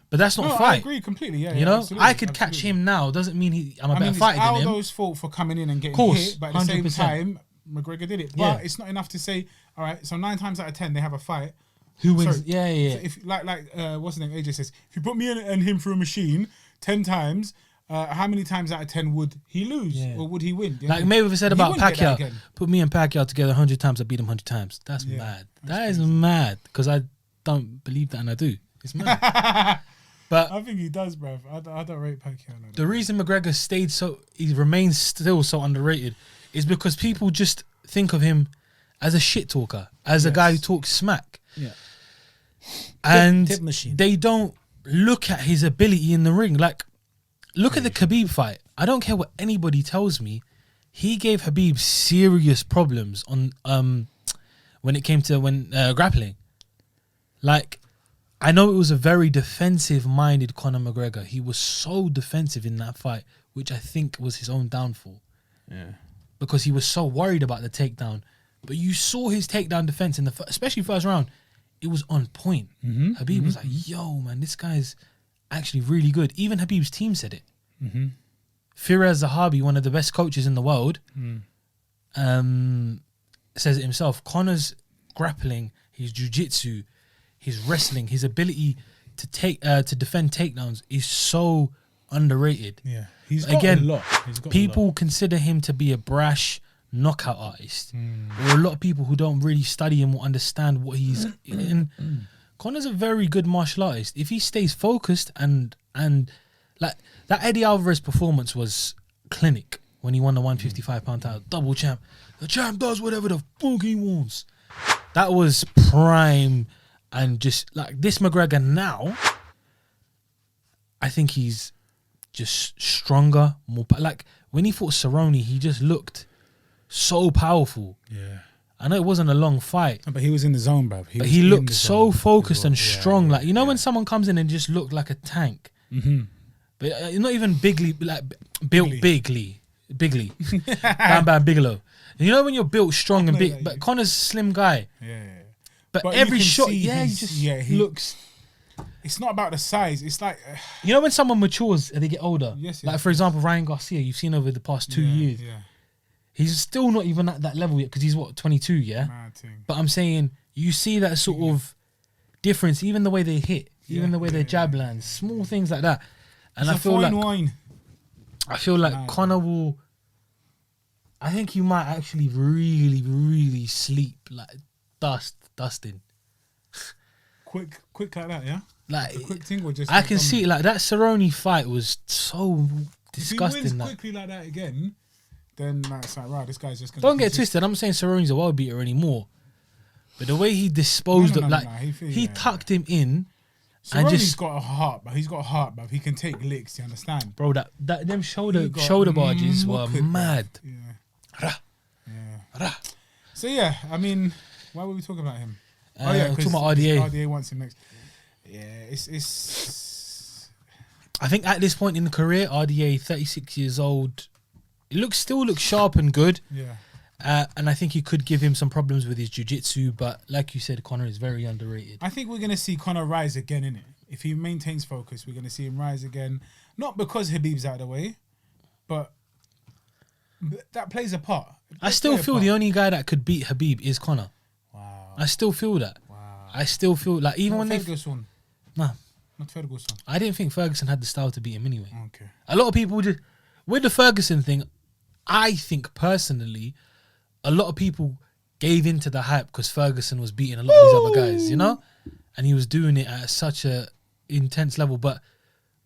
But that's not fight. I agree completely. You know, I could catch him now. Doesn't mean I'm a better fighter than him. It's Aldo's fault for coming in and getting hit, but at the same time, McGregor did it. But it's not enough to say, all right, so 9 times out of 10 they have a fight. Who wins? So if what's the name? AJ says, if you put me and him through a machine 10 times, how many times out of 10 would he lose or would he win? Like Mayweather said about Pacquiao, put me and Pacquiao together 100 times, I beat him 100 times. That's mad. That is mad, because I don't believe that, and I do. It's mad. But I think he does, bruv. I don't rate Pacquiao. The reason McGregor he remains still so underrated is because people just think of him as a shit talker, as a guy who talks smack. Yeah. And tip machine. They don't look at his ability in the ring. Like, look at the Khabib fight. I don't care what anybody tells me. He gave Khabib serious problems on when it came to grappling. Like, I know it was a very defensive-minded Conor McGregor. He was so defensive in that fight, which I think was his own downfall. Yeah. Because he was so worried about the takedown. But you saw his takedown defense in especially first round. It was on point. Khabib was like, yo, man, this guy's actually really good. Even Khabib's team said it. Firas Zahabi, one of the best coaches in the world, says it himself. Conor's grappling, his jiu-jitsu, his wrestling, his ability to defend takedowns is so underrated. Yeah, he's got a lot. People consider him to be a brash knockout artist, or a lot of people who don't really study him or understand what he's in. Conor's a very good martial artist. If he stays focused and like that Eddie Alvarez performance was clinic when he won the 155-pound title, double champ. The champ does whatever the fuck he wants. That was prime. And just like this McGregor now, I think he's just stronger, more like when he fought Cerrone, he just looked so powerful. Yeah, I know it wasn't a long fight, but he was in the zone, bruv. But he looked so focused and strong. Like, you know, when someone comes in and just looked like a tank, but not even bigly, like built bigly, Bam Bam Bigelow. You know when you're built strong and big, but Conor's a slim guy. Yeah. But every shot, he looks. It's not about the size. It's like you know when someone matures and they get older. Yes. Like for example, Ryan Garcia, you've seen over the past 2 years. Yeah. He's still not even at that level yet because he's 22, yeah. Mad thing. But I'm saying you see that sort of difference, even the way they hit, even the way their jab lands, small things like that. And it's I feel like wine. I feel like Conor will. I think he might actually really, really sleep like dusting. Quick like that, yeah. Like a quick thing, or just I can see like that Cerrone fight was so disgusting. If he wins quickly like that again, then it's like, right, this guy's just gonna. Don't get twisted. I'm not saying Cerrone's a world beater anymore, but the way he disposed of he tucked him in. Cerrone's got a heart, but he's got a heart, but he can take licks. You understand, bro? That them shoulder barges were mad. Yeah. So yeah, I mean, why were we talking about him? Talking about RDA. RDA wants him next. Yeah, it's. I think at this point in the career, RDA, 36 years old, still looks sharp and good. Yeah. And I think he could give him some problems with his jiu-jitsu, but like you said, Conor is very underrated. I think we're going to see Conor rise again, innit? If he maintains focus, we're going to see him rise again. Not because Khabib's out of the way, but that plays a part. I still feel the only guy that could beat Khabib is Conor. Wow. I still feel that. I still feel like even when Ferguson. Nah. Not Ferguson. I didn't think Ferguson had the style to beat him anyway. Okay. A lot of people just with the Ferguson thing. I think personally, a lot of people gave into the hype because Ferguson was beating a lot of these other guys, you know, and he was doing it at such a intense level. But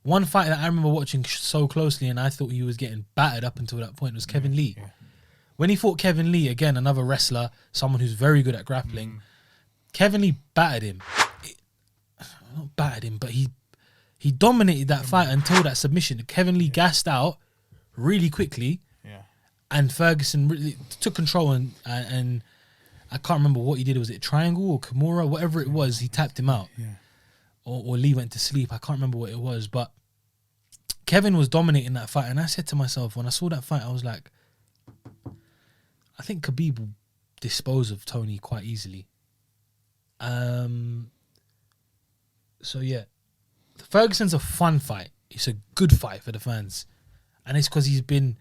one fight that I remember watching so closely, and I thought he was getting battered up until that point, was Kevin Lee. Yeah. When he fought Kevin Lee, again, another wrestler, someone who's very good at grappling, Kevin Lee battered him. Not battered him, but he dominated that fight until that submission. Kevin Lee gassed out really quickly, and Ferguson really took control and I can't remember what he did. Was it triangle or Kimura? Whatever it was, he tapped him out. Yeah. Or Lee went to sleep. I can't remember what it was, but Kevin was dominating that fight, and I said to myself when I saw that fight, I was like, I think Khabib will dispose of Tony quite easily. So yeah, Ferguson's a fun fight. It's a good fight for the fans, and it's because he's been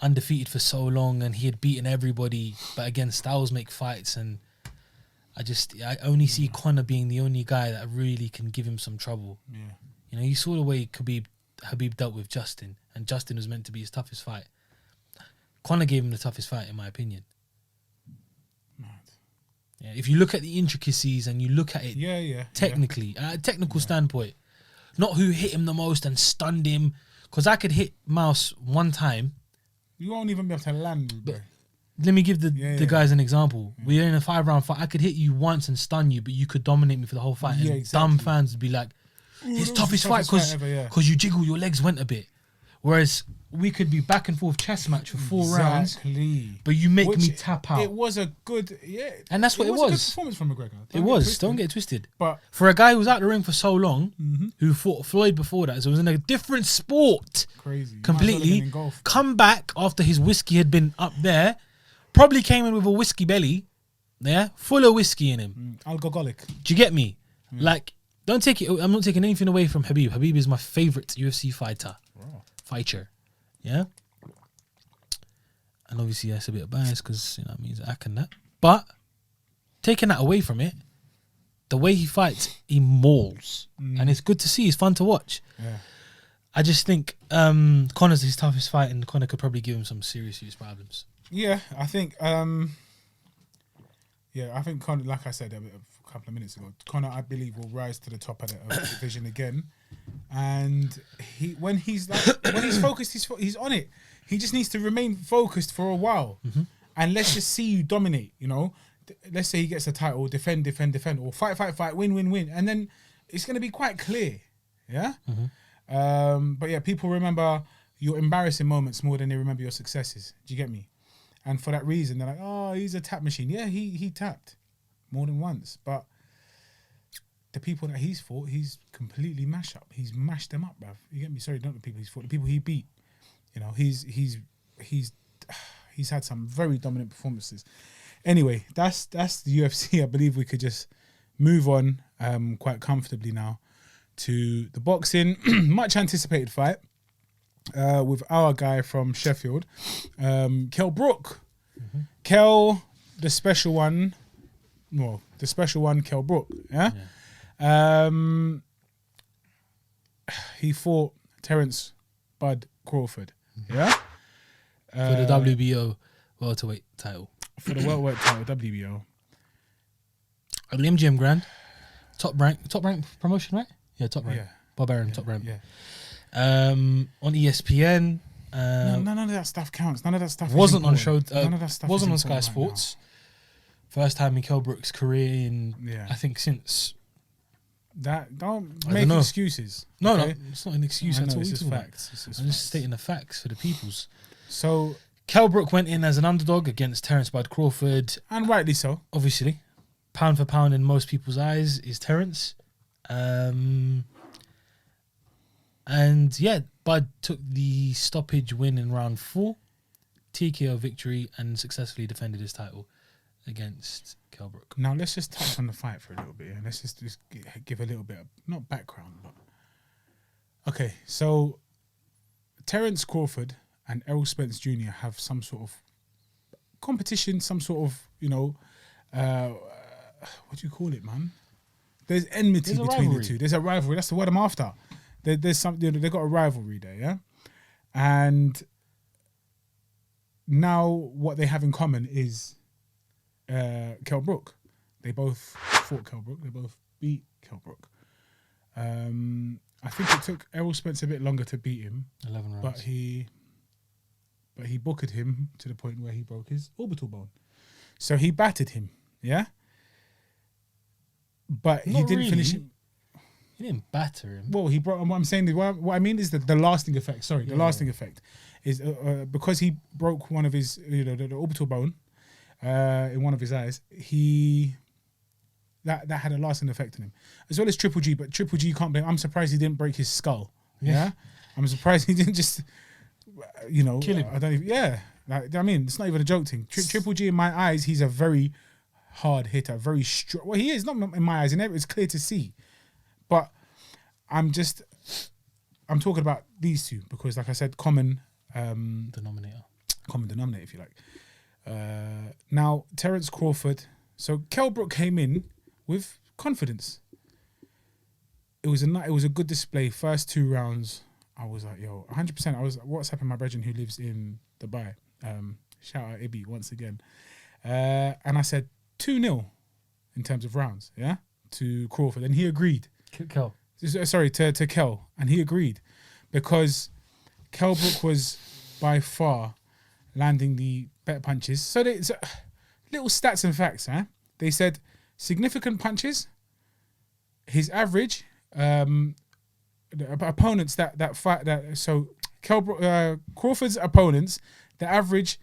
undefeated for so long and he had beaten everybody. But again, styles make fights, and I only see Conor being the only guy that really can give him some trouble. Yeah. You know, you saw the way Khabib dealt with Justin, and Justin was meant to be his toughest fight. Conor gave him the toughest fight, in my opinion. Mad. Yeah, if you look at the intricacies and you look at it technically, at a technical standpoint, not who hit him the most and stunned him, because I could hit Mouse one time. You won't even be able to land, bro. Let me give the guys an example. We're in a 5-round fight. I could hit you once and stun you, but you could dominate me for the whole fight. Yeah, and exactly. dumb fans would be like, his toughest fight because you jiggle, your legs went a bit. Whereas we could be back and forth chess match for 4 rounds, but you make me tap out. It was a good, and that's what it was. A good performance from McGregor. It was. Don't get it twisted. But for a guy who was out the ring for so long, who fought Floyd before that, so it was in a different sport, crazy, completely. Come back after his whiskey had been up there, probably came in with a whiskey belly, full of whiskey in him. Alcoholic. Do you get me? Like, don't take it. I'm not taking anything away from Khabib. Khabib is my favorite UFC fighter. Fighter, yeah, and obviously that's a bit biased because it means I can that. But taking that away from it, the way he fights, he mauls, and it's good to see. It's fun to watch. Yeah. I just think Conor's his toughest fight, and Conor could probably give him some serious problems. Yeah, I think. I think Conor, like I said a couple of minutes ago, Conor, I believe, will rise to the top of the division again. And when he's focused, he's on it. He just needs to remain focused for a while, and let's just see you dominate. You know, let's say he gets a title, defend, or fight, win, and then it's going to be quite clear. Yeah. But yeah, people remember your embarrassing moments more than they remember your successes. Do you get me? And for that reason, they're like, "Oh, he's a tap machine." Yeah, he tapped more than once, but the people that he's fought, he's completely mashed up. He's mashed them up, bruv. You get me? Sorry, not the people he's fought, the people he beat. You know, he's had some very dominant performances. Anyway, that's the UFC. I believe we could just move on quite comfortably now to the boxing. Much anticipated fight with our guy from Sheffield, Kell Brook. Kell, the special one, Kell Brook. Yeah. He fought Terence Bud Crawford. Yeah. For the WBO Welterweight Title. For the Welterweight Title, WBO. The MGM Grand. Top rank promotion, right? Yeah, top rank. Yeah. Barbarian, top rank. Yeah. On ESPN. None of that stuff counts. None of that stuff wasn't on important. show. None of that stuff wasn't on is Sky important Sports. First time in Kell Brook's career in I think since. That don't make excuses. No, okay? it's not an excuse at all. It's just facts. I'm just stating the facts for the peoples. So Kell Brook went in as an underdog against Terence Bud Crawford, and rightly so. Obviously, pound for pound in most people's eyes is Terence. And yeah, Bud took the stoppage win in round 4, TKO victory, and successfully defended his title against Kell Brook. Now let's just touch on the fight for a little bit. Yeah? Let's just give a little bit of, not background, but okay. So Terence Crawford and Errol Spence Jr. have some sort of competition, some sort of what do you call it, man? There's enmity between the two. There's a rivalry. That's the word I'm after. There's something. They've got a rivalry there, yeah. And now what they have in common is Kell Brook. They both fought Kell Brook. They both beat Kell Brook. I think it took Errol Spence a bit longer to beat him. 11 rounds. But he bookered him to the point where he broke his orbital bone. So he battered him, yeah? But he didn't finish him. He didn't batter him. Well, he brought. What I'm saying is, what I mean is the lasting effect. Sorry, the lasting effect is because he broke one of his, the orbital bone in one of his eyes. That had a lasting effect on him, as well as Triple G. But Triple G can't blame. I'm surprised he didn't break his skull. Yeah, I'm surprised he didn't just, kill him. I don't even. Yeah, I mean, it's not even a joke thing. Triple G, in my eyes, he's a very hard hitter, very strong. Well, he is not in my eyes. It's clear to see. But I'm talking about these two because, like I said, common denominator, if you like. Now, Terence Crawford. So Kell Brook came in with confidence. It was a good display. First 2 rounds, I was like, yo, 100%. I was WhatsApping my brethren who lives in Dubai. Shout out Ibi once again. And I said 2-0 in terms of rounds, yeah, to Crawford, and he agreed. Kell. Sorry, to Kell, and he agreed because Kell Brook was by far landing the better punches. So little stats and facts, huh? They said significant punches. His average, the opponents that fight that. So Crawford's opponents, the average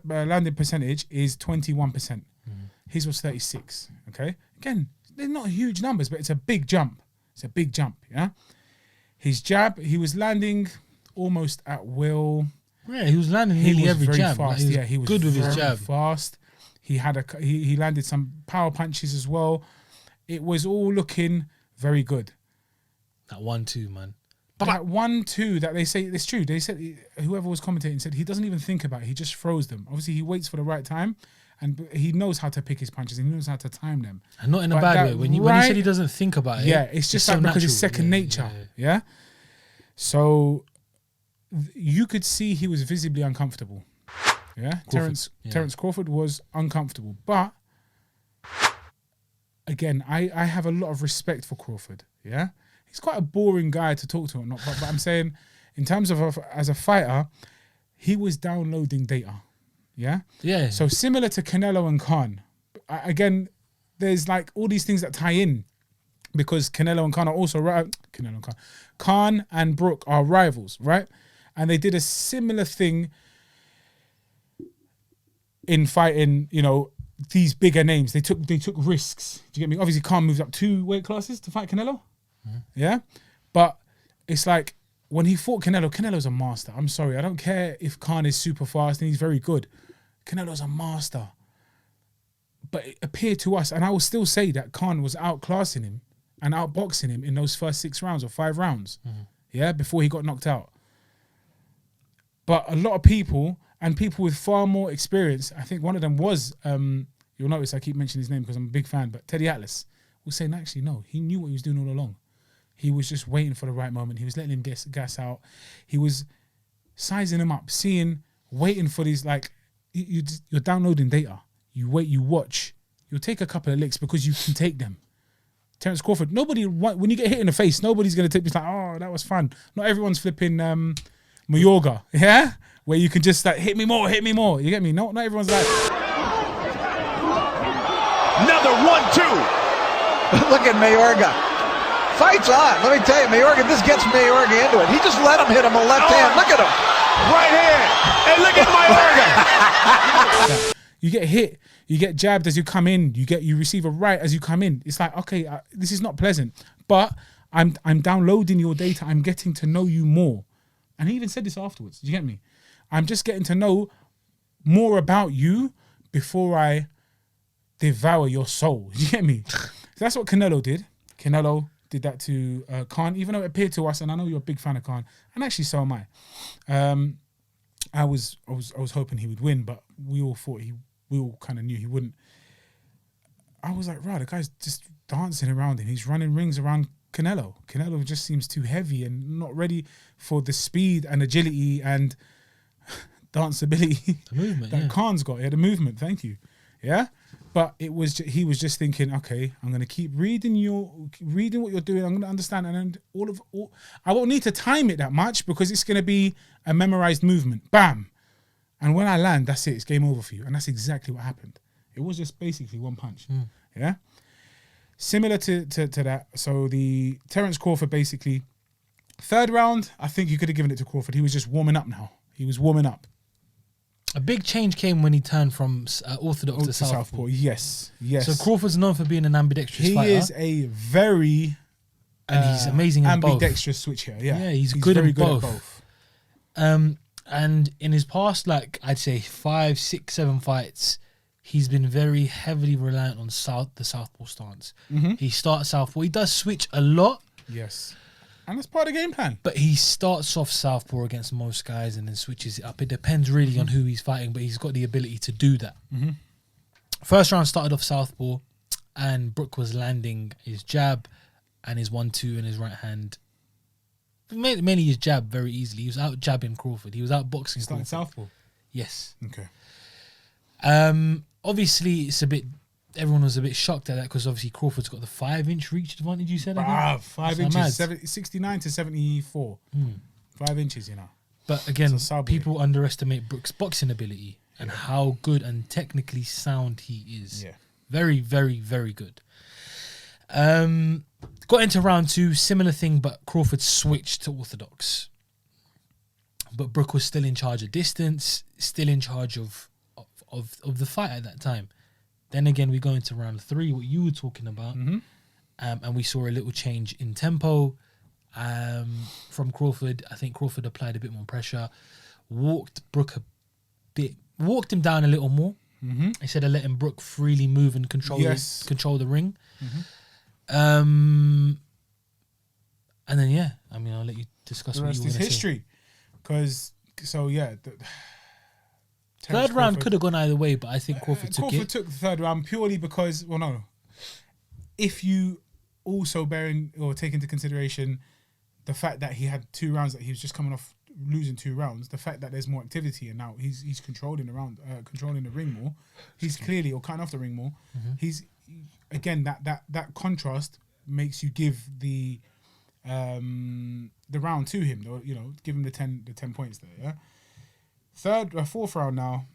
landing percentage is 21%. His was 36. Okay, again, they're not huge numbers, but it's a big jump. It's a big jump, yeah. His jab, he was landing almost at will. Yeah, he was landing nearly every jab. Fast. Like, he was good with his jab. Fast. He had he landed some power punches as well. It was all looking very good. That 1-2, man. But that 1-2 that they say, it's true. They said, whoever was commentating said he doesn't even think about it. He just throws them. Obviously, he waits for the right time. And he knows how to pick his punches. He knows how to time them. And not in a bad way. When he said he doesn't think about it. Yeah, it's just like so because it's second nature. Yeah. So you could see he was visibly uncomfortable. Yeah. Terence Crawford was uncomfortable. But again, I have a lot of respect for Crawford. Yeah. He's quite a boring guy to talk to or not. But I'm saying in terms of as a fighter, he was downloading data. Yeah? Yeah. So similar to Canelo and Khan. Again, there's like all these things that tie in because Canelo and Khan are also Khan and Brook are rivals, right? And they did a similar thing in fighting, these bigger names. They took risks. Do you get me? Obviously, Khan moves up 2 weight classes to fight Canelo. Yeah? But it's like when he fought Canelo's a master. I'm sorry. I don't care if Khan is super fast and he's very good. Canelo's a master. But it appeared to us, and I will still say that Khan was outclassing him and outboxing him in those first 6 rounds or 5 rounds. Yeah, before he got knocked out. But a lot of people, and people with far more experience, I think one of them was, you'll notice I keep mentioning his name because I'm a big fan, but Teddy Atlas was saying, actually, no, he knew what he was doing all along. He was just waiting for the right moment. He was letting him gas out. He was sizing him up, waiting for these, like, you're downloading data. You wait, you watch. You'll take a couple of licks because you can take them. Terence Crawford, when you get hit in the face, nobody's going to take this like, oh, that was fun. Not everyone's flipping Mayorga, yeah? Where you can just like, hit me more. You get me? Not everyone's like... Another 1-2. Look at Mayorga. Fight's on. Let me tell you, Mayorga, this gets Mayorga into it. He just let him hit him a left hand. Look at him. Right hand. And look at Mayorga. You get hit. You get jabbed as you come in. You receive a right as you come in. It's like, okay, this is not pleasant. But I'm downloading your data. I'm getting to know you more. And he even said this afterwards. Do you get me? I'm just getting to know more about you before I devour your soul. Do you get me? So that's what Canelo did. Canelo did that to Khan, even though it appeared to us, and I know you're a big fan of Khan, and actually so am I. I was hoping he would win, but we all kind of knew he wouldn't. I was like, right, the guy's just dancing around him. He's running rings around Canelo. Canelo just seems too heavy and not ready for the speed and agility and danceability The movement, that yeah. Khan's got. Yeah, the movement. Thank you. Yeah, but he was just thinking, okay, I'm gonna keep reading what you're doing. I'm gonna understand, and then I won't need to time it that much because it's gonna be a memorized movement. Bam, and when I land, that's it. It's game over for you, and that's exactly what happened. It was just basically one punch. Yeah. Similar to that, so the Terence Crawford basically, third round, I think you could have given it to Crawford. He was just warming up now. He was warming up. A big change came when he turned from orthodox to southpaw. Yes. So Crawford's known for being an ambidextrous fighter. He is a very and he's amazing in both. ambidextrous switch here. Yeah, he's good very in good both. at both. And in his past, like I'd say 5, 6, 7 fights, he's been very heavily reliant on the southpaw stance. He starts southpaw. He does switch a lot. Yes. And that's part of the game plan. But he starts off southpaw against most guys and then switches it up. It depends really on who he's fighting, but he's got the ability to do that. First round started off southpaw, and Brook was landing his jab and his 1-2 in his right hand. Mainly his jab very easily. He was out jabbing Crawford. He was out boxing Starting Crawford. southpaw. Yes. Okay. Obviously, it's a bit. Everyone was a bit shocked at that because obviously Crawford's got the 5-inch reach advantage. You said, I think? 5 inches, 69 to 74. 5 inches, you know. But again, So people underestimate Brook's boxing ability and how good and technically sound he is. Yeah. Very, very, very good. Got into round 2, similar thing, but Crawford switched to orthodox. But Brook was still in charge of distance, still in charge of the fight at that time. Then again, we go into round 3, what you were talking about, and we saw a little change in tempo from Crawford. I think Crawford applied a bit more pressure, walked him down a little more. Instead of letting Brook freely move and control the ring. And then I'll let you discuss The what rest you is want to history. Because third round could have gone either way, but I think Crawford took Crawford it. took the third round purely because, if you also take into consideration the fact that he had 2 rounds that he was just coming off losing 2 rounds, the fact that there's more activity and now he's controlling the round, controlling the ring more. He's clearly cutting off the ring more. He's again that contrast makes you give the round to him, give him the 10 points there. Yeah. Fourth round now.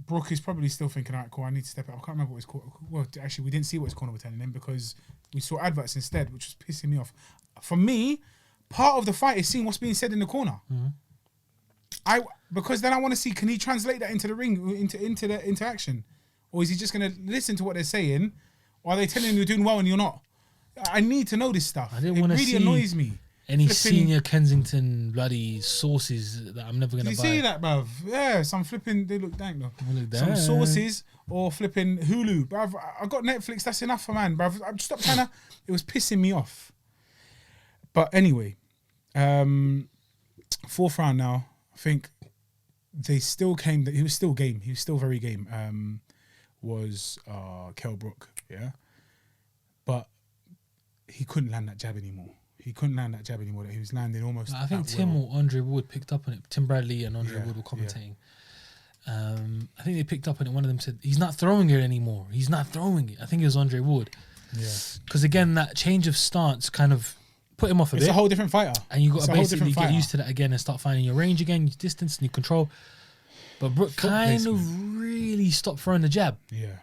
Brook is probably still thinking, all right, cool, I need to step up. I can't remember what his corner. Well, actually, we didn't see what his corner was telling him because we saw adverts instead, which was pissing me off. For me, part of the fight is seeing what's being said in the corner. Because then I want to see, can he translate that into the ring, into the interaction, or is he just going to listen to what they're saying, or are they telling him you're doing well and you're not? I need to know this stuff. I didn't want to really see annoys me. Any senior Kensington bloody sauces that I'm never going to buy. You see that, bruv? Yeah, some flipping, they look dank though. Look Some dank. sauces or flipping Hulu. Bruv, I got Netflix, that's enough for man, bruv. I stopped trying to, it was pissing me off. But anyway, fourth round now, I think they still came, he was still game. He was still very game. Was Kell Brook, yeah? But he couldn't land that jab anymore. He was landing almost. I think Tim or Andre Wood picked up on it. Tim Bradley and Andre Wood were commentating. I think they picked up on it. One of them said, he's not throwing it anymore. He's not throwing it. I think it was Andre Wood. Yeah. Because again, that change of stance kind of put him off a bit. It's a whole different fighter. And you got to basically get used to that again and start finding your range again, your distance and your control. But Brook kind of really stopped throwing the jab. Yeah.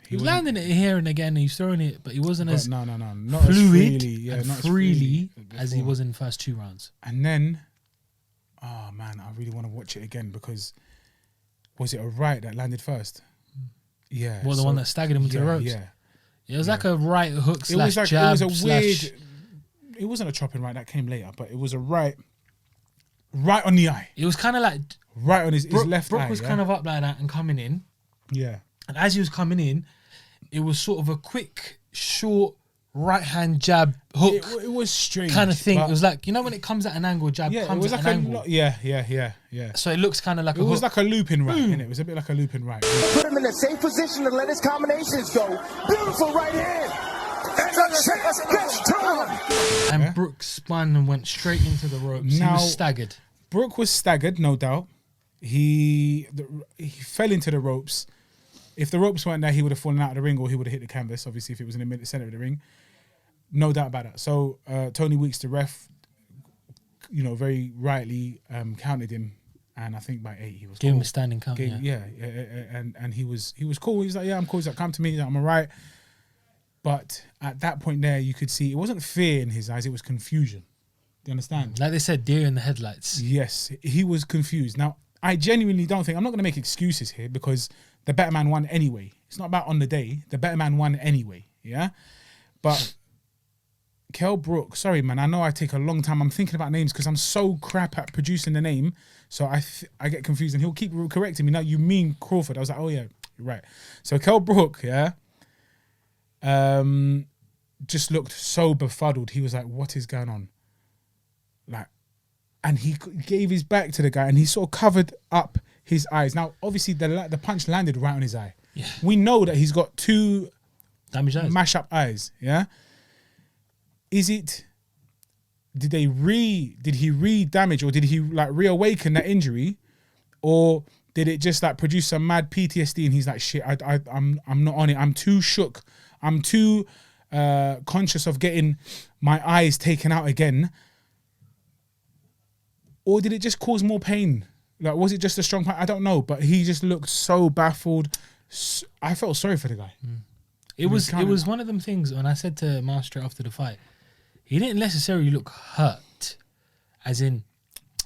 He was landing it here and again, and he was throwing it, but he wasn't as not fluid as freely as he was in the first 2 rounds. And then, oh man, I really want to watch it again because was it a right that landed first? Yeah. Well, the one that staggered him into the ropes? Yeah. It was like a right hook / jab. It was a weird. It wasn't a chopping right, that came later, but it was a right on the eye. It was kind of like right on his left eye. Brook was kind of up like that and coming in. Yeah. And as he was coming in, it was sort of a quick, short right hand jab hook. It was strange kind of thing. It was like, you know when it comes at an angle, jab yeah, comes it was at like an angle. Yeah. So it looks kind of like it was like a looping right. It was a bit like a looping right. Put him in a safe position to let his combinations go. Beautiful right hand. And the chance gets to him. And Brook spun and went straight into the ropes. He was staggered. Brook was staggered, no doubt. He fell into the ropes. If the ropes weren't there, he would have fallen out of the ring or he would have hit the canvas, obviously, if it was in the center of the ring. No doubt about that. So Tony Weeks, the ref, very rightly counted him. And I think by 8, he was Gave cool. him a standing count, and he was cool. He was like, yeah, I'm cool. He's like, come to me. I'm all right. But at that point there, you could see it wasn't fear in his eyes. It was confusion. Do you understand? Like they said, deer in the headlights. Yes, he was confused. Now, I genuinely don't think, I'm not going to make excuses here because the better man won anyway. It's not about on the day. The better man won anyway, yeah? But Kell Brook, sorry, man, I know I take a long time. I'm thinking about names because I'm so crap at producing the name. So I get confused and he'll keep correcting me. Now, you mean Crawford. I was like, oh, yeah, you're right. So Kell Brook, yeah, just looked so befuddled. He was like, what is going on? Like, and he gave his back to the guy and he sort of covered up his eyes. Now, obviously, the punch landed right on his eye. Yeah. We know that he's got 2 damaged eyes, mash up eyes. Yeah. Did he re-damage or did he like reawaken that injury, or did it just like produce some mad PTSD and he's like, shit, I'm not on it. I'm too shook. I'm too conscious of getting my eyes taken out again. Or did it just cause more pain? Like, was it just a strong pain? I don't know, but he just looked so baffled. I felt sorry for the guy. It was one of them things when I said to Miles straight after the fight, he didn't necessarily look hurt, as in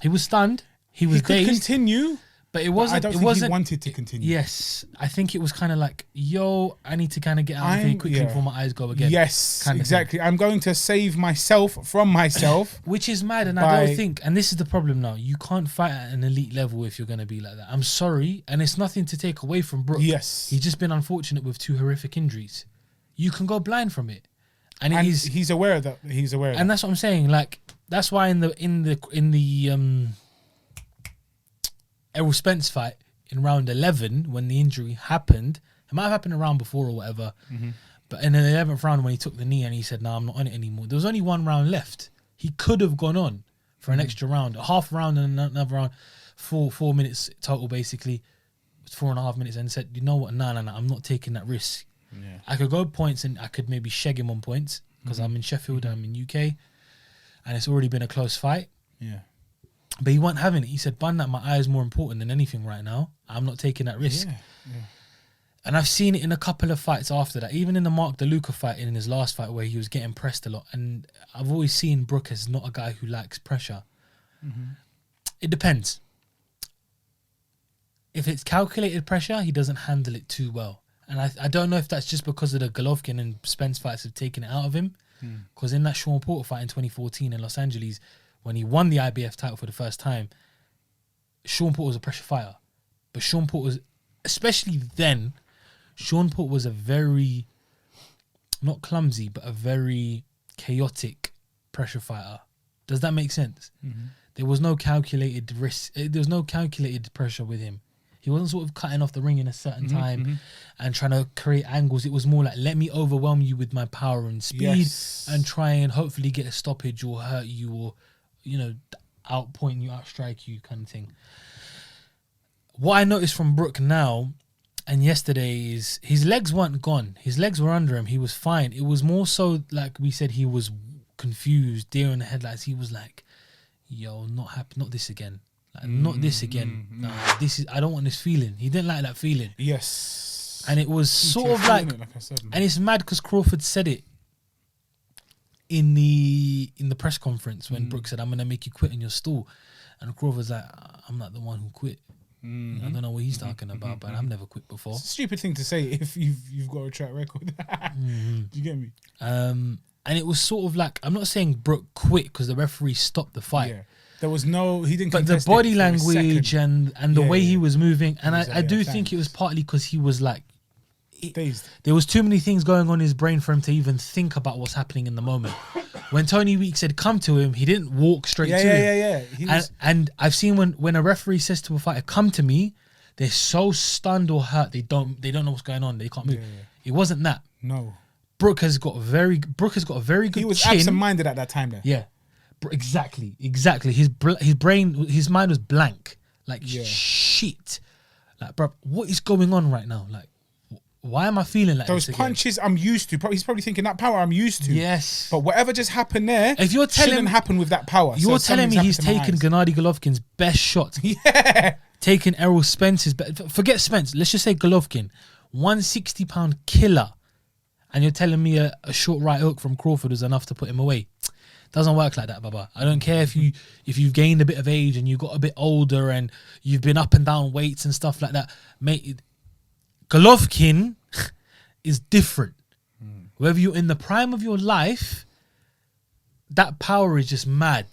he was stunned, he was could dazed, continue, but it wasn't. I don't think he wanted to continue. Yes, I think it was kind of like, yo, I need to kind of get out of here quickly before my eyes go again. Yes, kind of exactly. I'm going to save myself from myself, which is mad. And I don't think, and this is the problem now, you can't fight at an elite level if you're going to be like that. I'm sorry, and it's nothing to take away from Brook. Yes, he's just been unfortunate with 2 horrific injuries. You can go blind from it. And he's aware of that. He's aware of that. And that's what I'm saying. Like, that's why in the Errol Spence fight in round 11, when the injury happened, it might have happened a round before or whatever, but in the 11th round when he took the knee and he said, no, I'm not on it anymore, there was only 1 round left. He could have gone on for an extra round, a half round and another round, 4 minutes total basically, 4.5 minutes, and said, you know what, no, I'm not taking that risk. Yeah. I could go points and I could maybe sheg him on points because I'm in Sheffield and I'm in UK and it's already been a close fight. Yeah. But he wasn't having it. He said, "Bun, that my eye is more important than anything right now. I'm not taking that risk." Yeah. And I've seen it in a couple of fights after that. Even in the Mark DeLuca fight in his last fight where he was getting pressed a lot. And I've always seen Brook as not a guy who likes pressure. It depends. If it's calculated pressure, he doesn't handle it too well. And I don't know if that's just because of the Golovkin and Spence fights have taken it out of him. Because in that Sean Porter fight in 2014 in Los Angeles, when he won the IBF title for the first time, Sean Porter was a pressure fighter. But Sean Porter was, especially then, Sean Porter was a very, not clumsy, but a very chaotic pressure fighter. Does that make sense? There was no calculated risk. There was no calculated pressure with him. He wasn't sort of cutting off the ring in a certain time and trying to create angles. It was more like, let me overwhelm you with my power and speed and try and hopefully get a stoppage or hurt you or, outpoint you, outstrike you kind of thing. What I noticed from Brook now and yesterday is his legs weren't gone. His legs were under him. He was fine. It was more so, like we said, he was confused, deer in the headlights. He was like, yo, not happy, not this again. Not this again. No, this is. I don't want this feeling. He didn't like that feeling. Yes. And it was sort of like I said, and it's mad because Crawford said it in the press conference when Brook said, "I'm gonna make you quit on your stool," and Crawford's like, "I'm not the one who quit." I don't know what he's talking about, but I've never quit before. It's a stupid thing to say if you've got a track record. Do you get me? And it was sort of like, I'm not saying Brook quit because the referee stopped the fight. Yeah. There was no, he didn't. But the body language and the way he was moving, and I do think it was partly because he was like, dazed. There was too many things going on in his brain for him to even think about what's happening in the moment. When Tony Weeks said come to him, he didn't walk straight to him. Yeah. And I've seen when a referee says to a fighter, come to me, they're so stunned or hurt they don't know what's going on. They can't move. Yeah. It wasn't that. No. Brooke has got a very good He was chin. absent-minded at that time there. Yeah. Exactly. His mind was blank. Like shit. Like, bro, what is going on right now? Like, why am I feeling like those this punches I'm used to? He's probably thinking that power I'm used to. Yes. But whatever just happened there, if you're telling, shouldn't happen with that power. You're telling me he's taken Gennady Golovkin's best shot. Yeah. Taking Errol Spence's forget Spence. Let's just say Golovkin, 160-pound killer, and you're telling me a short right hook from Crawford was enough to put him away. Doesn't work like that, Baba. I don't care if you've gained a bit of age and you got a bit older and you've been up and down weights and stuff like that, mate. Golovkin is different. Whether you're in the prime of your life, that power is just mad,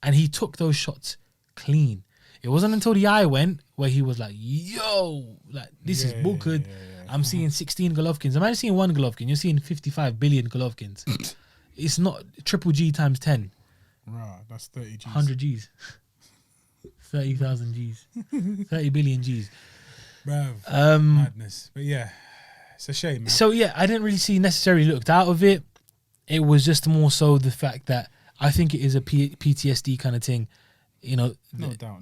and he took those shots clean. It wasn't until the eye went where he was like, "Yo, like this is bullshit." I'm seeing 16 Golovkins. Imagine seeing one Golovkin. You're seeing 55 billion Golovkins. It's not triple G times 10. Right, that's 30 G's. 100 G's. 30,000 G's. 30 billion G's. Bruv, madness. But yeah, it's a shame, man. So yeah, I didn't really see necessarily looked out of it. It was just more so the fact that I think it is a PTSD kind of thing. You know, no doubt.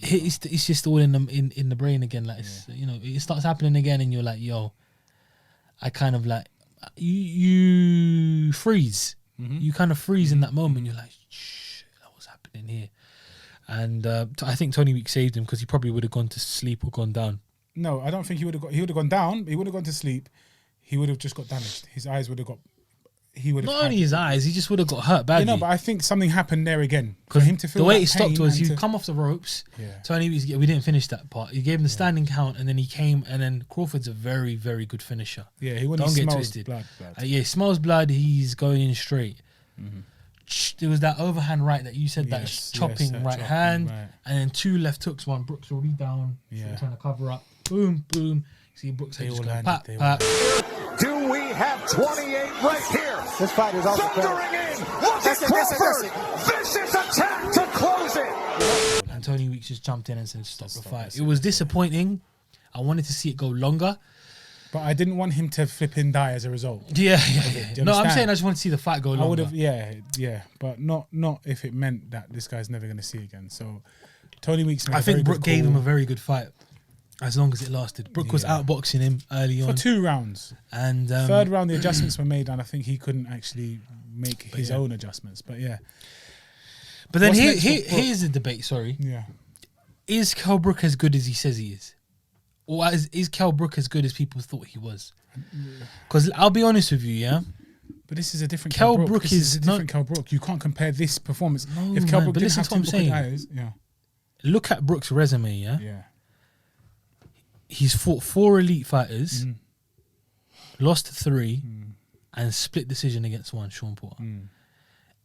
It's just all in the brain again. Like it's, you know, it starts happening again, and you're like, yo, I kind of like you freeze. You kind of freeze in that moment. You're like, shit, what's happening here? And I think Tony Weeks saved him because he probably would have gone to sleep or gone down. No, I don't think he would have gone down. He would have gone to sleep. He would have just got damaged. His eyes would have got. He would have not only his eyes, he just would have got hurt badly. You know, but I think something happened there again. For him to feel the way that it stopped pain was and he'd come off the ropes. Yeah. Tony Weeks, we didn't finish that part. He gave him the standing count, and then he came, and then Crawford's a very, very good finisher. Yeah, he don't get twisted. Blood. Yeah, he smells blood. He's going in straight. There was that overhand right that you said, that chopping right hand, and then two left hooks. One Brooks already down, trying to cover up. Boom, boom. See Brooks just go pop, pop. Do we have 28 right here? This fight is also thundering in. Look at Crawford. Vicious attack to close it. And Tony Weeks just jumped in and said, "Stop the fight." It was disappointing. I wanted to see it go longer. But I didn't want him to flip and die as a result. Yeah. No, I'm saying I just want to see the fight go longer. I would have, yeah. But not if it meant that this guy's never going to see again. So Tony Weeks. I think Brook gave him a very good fight, as long as it lasted. Brook was outboxing him early on for 2 rounds, and third round the adjustments were made, and I think he couldn't actually make his own adjustments. But yeah. But then here's the debate. Sorry. Yeah. Is Kell Brook as good as he says he is? Or is Kell Brook as good as people thought he was? Because I'll be honest with you, yeah. But this is a different Kell Brook. This is a different Kell Brook. You can't compare this performance. No, if Kell Brook but didn't listen have to what I'm saying. Yeah. Look at Brook's resume, yeah. Yeah. He's fought 4 elite fighters, lost 3, and split decision against 1, Sean Porter.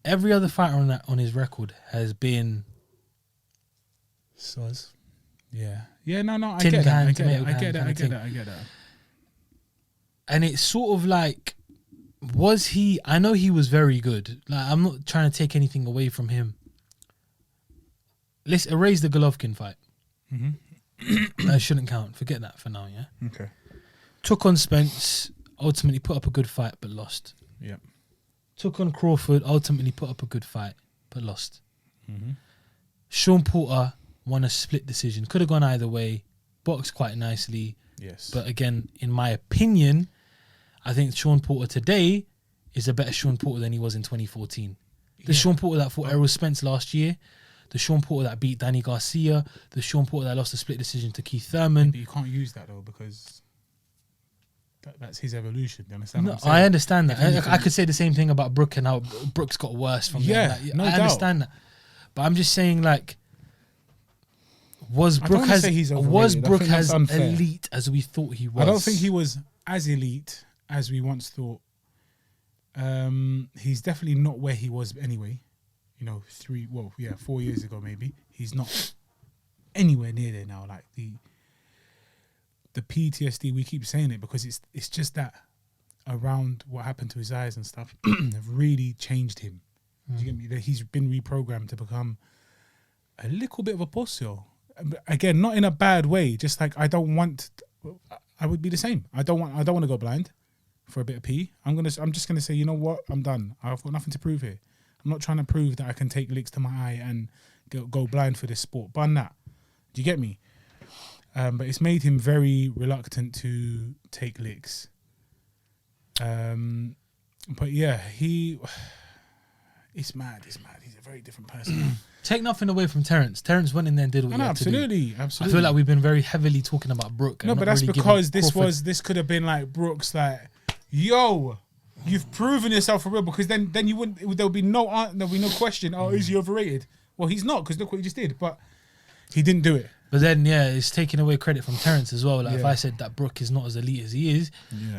Every other fighter on his record has been soz. Yeah. Yeah, no, I get that. I get that. And it's sort of like, was he... I know he was very good. Like, I'm not trying to take anything away from him. Let's erase the Golovkin fight. That shouldn't count. Forget that for now, yeah? Okay. Took on Spence, ultimately put up a good fight, but lost. Yep. Took on Crawford, ultimately put up a good fight, but lost. Sean Porter won a split decision. Could have gone either way. Boxed quite nicely. Yes. But again, in my opinion, I think Sean Porter today is a better Sean Porter than he was in 2014. The Sean Porter that fought Errol Spence last year, the Sean Porter that beat Danny Garcia, the Sean Porter that lost a split decision to Keith Thurman. But you can't use that though, because that's his evolution. You understand? No, I understand that. I could say the same thing about Brook and how Brook's got worse from there. Like, no I doubt. understand that. But I'm just saying, like, was Brook as elite as we thought he was? I don't think he was as elite as we once thought. He's definitely not where he was anyway. 4 years ago maybe. He's not anywhere near there now. Like the PTSD. We keep saying it because it's just that around what happened to his eyes and stuff have really changed him. Do you get me? That he's been reprogrammed to become a little bit of a pussy. Again, not in a bad way. Just like I would be the same. I don't want to go blind for a bit of pee. I'm just gonna say, you know what? I'm done. I've got nothing to prove here. I'm not trying to prove that I can take licks to my eye and go blind for this sport. Bun that. Do you get me? But it's made him very reluctant to take licks. But yeah, it's mad. He's a very different person. Take nothing away from Terence. Terence went in there and did what he had to do. Absolutely. I feel like we've been very heavily talking about Brook. No, but that's really because this could have been like Brook's like, yo, you've proven yourself for real. Because then there'll be no question. Oh, is he overrated? Well, he's not, because look what he just did. But he didn't do it. But then, yeah, it's taking away credit from Terence as well. Like if I said that Brook is not as elite as he is,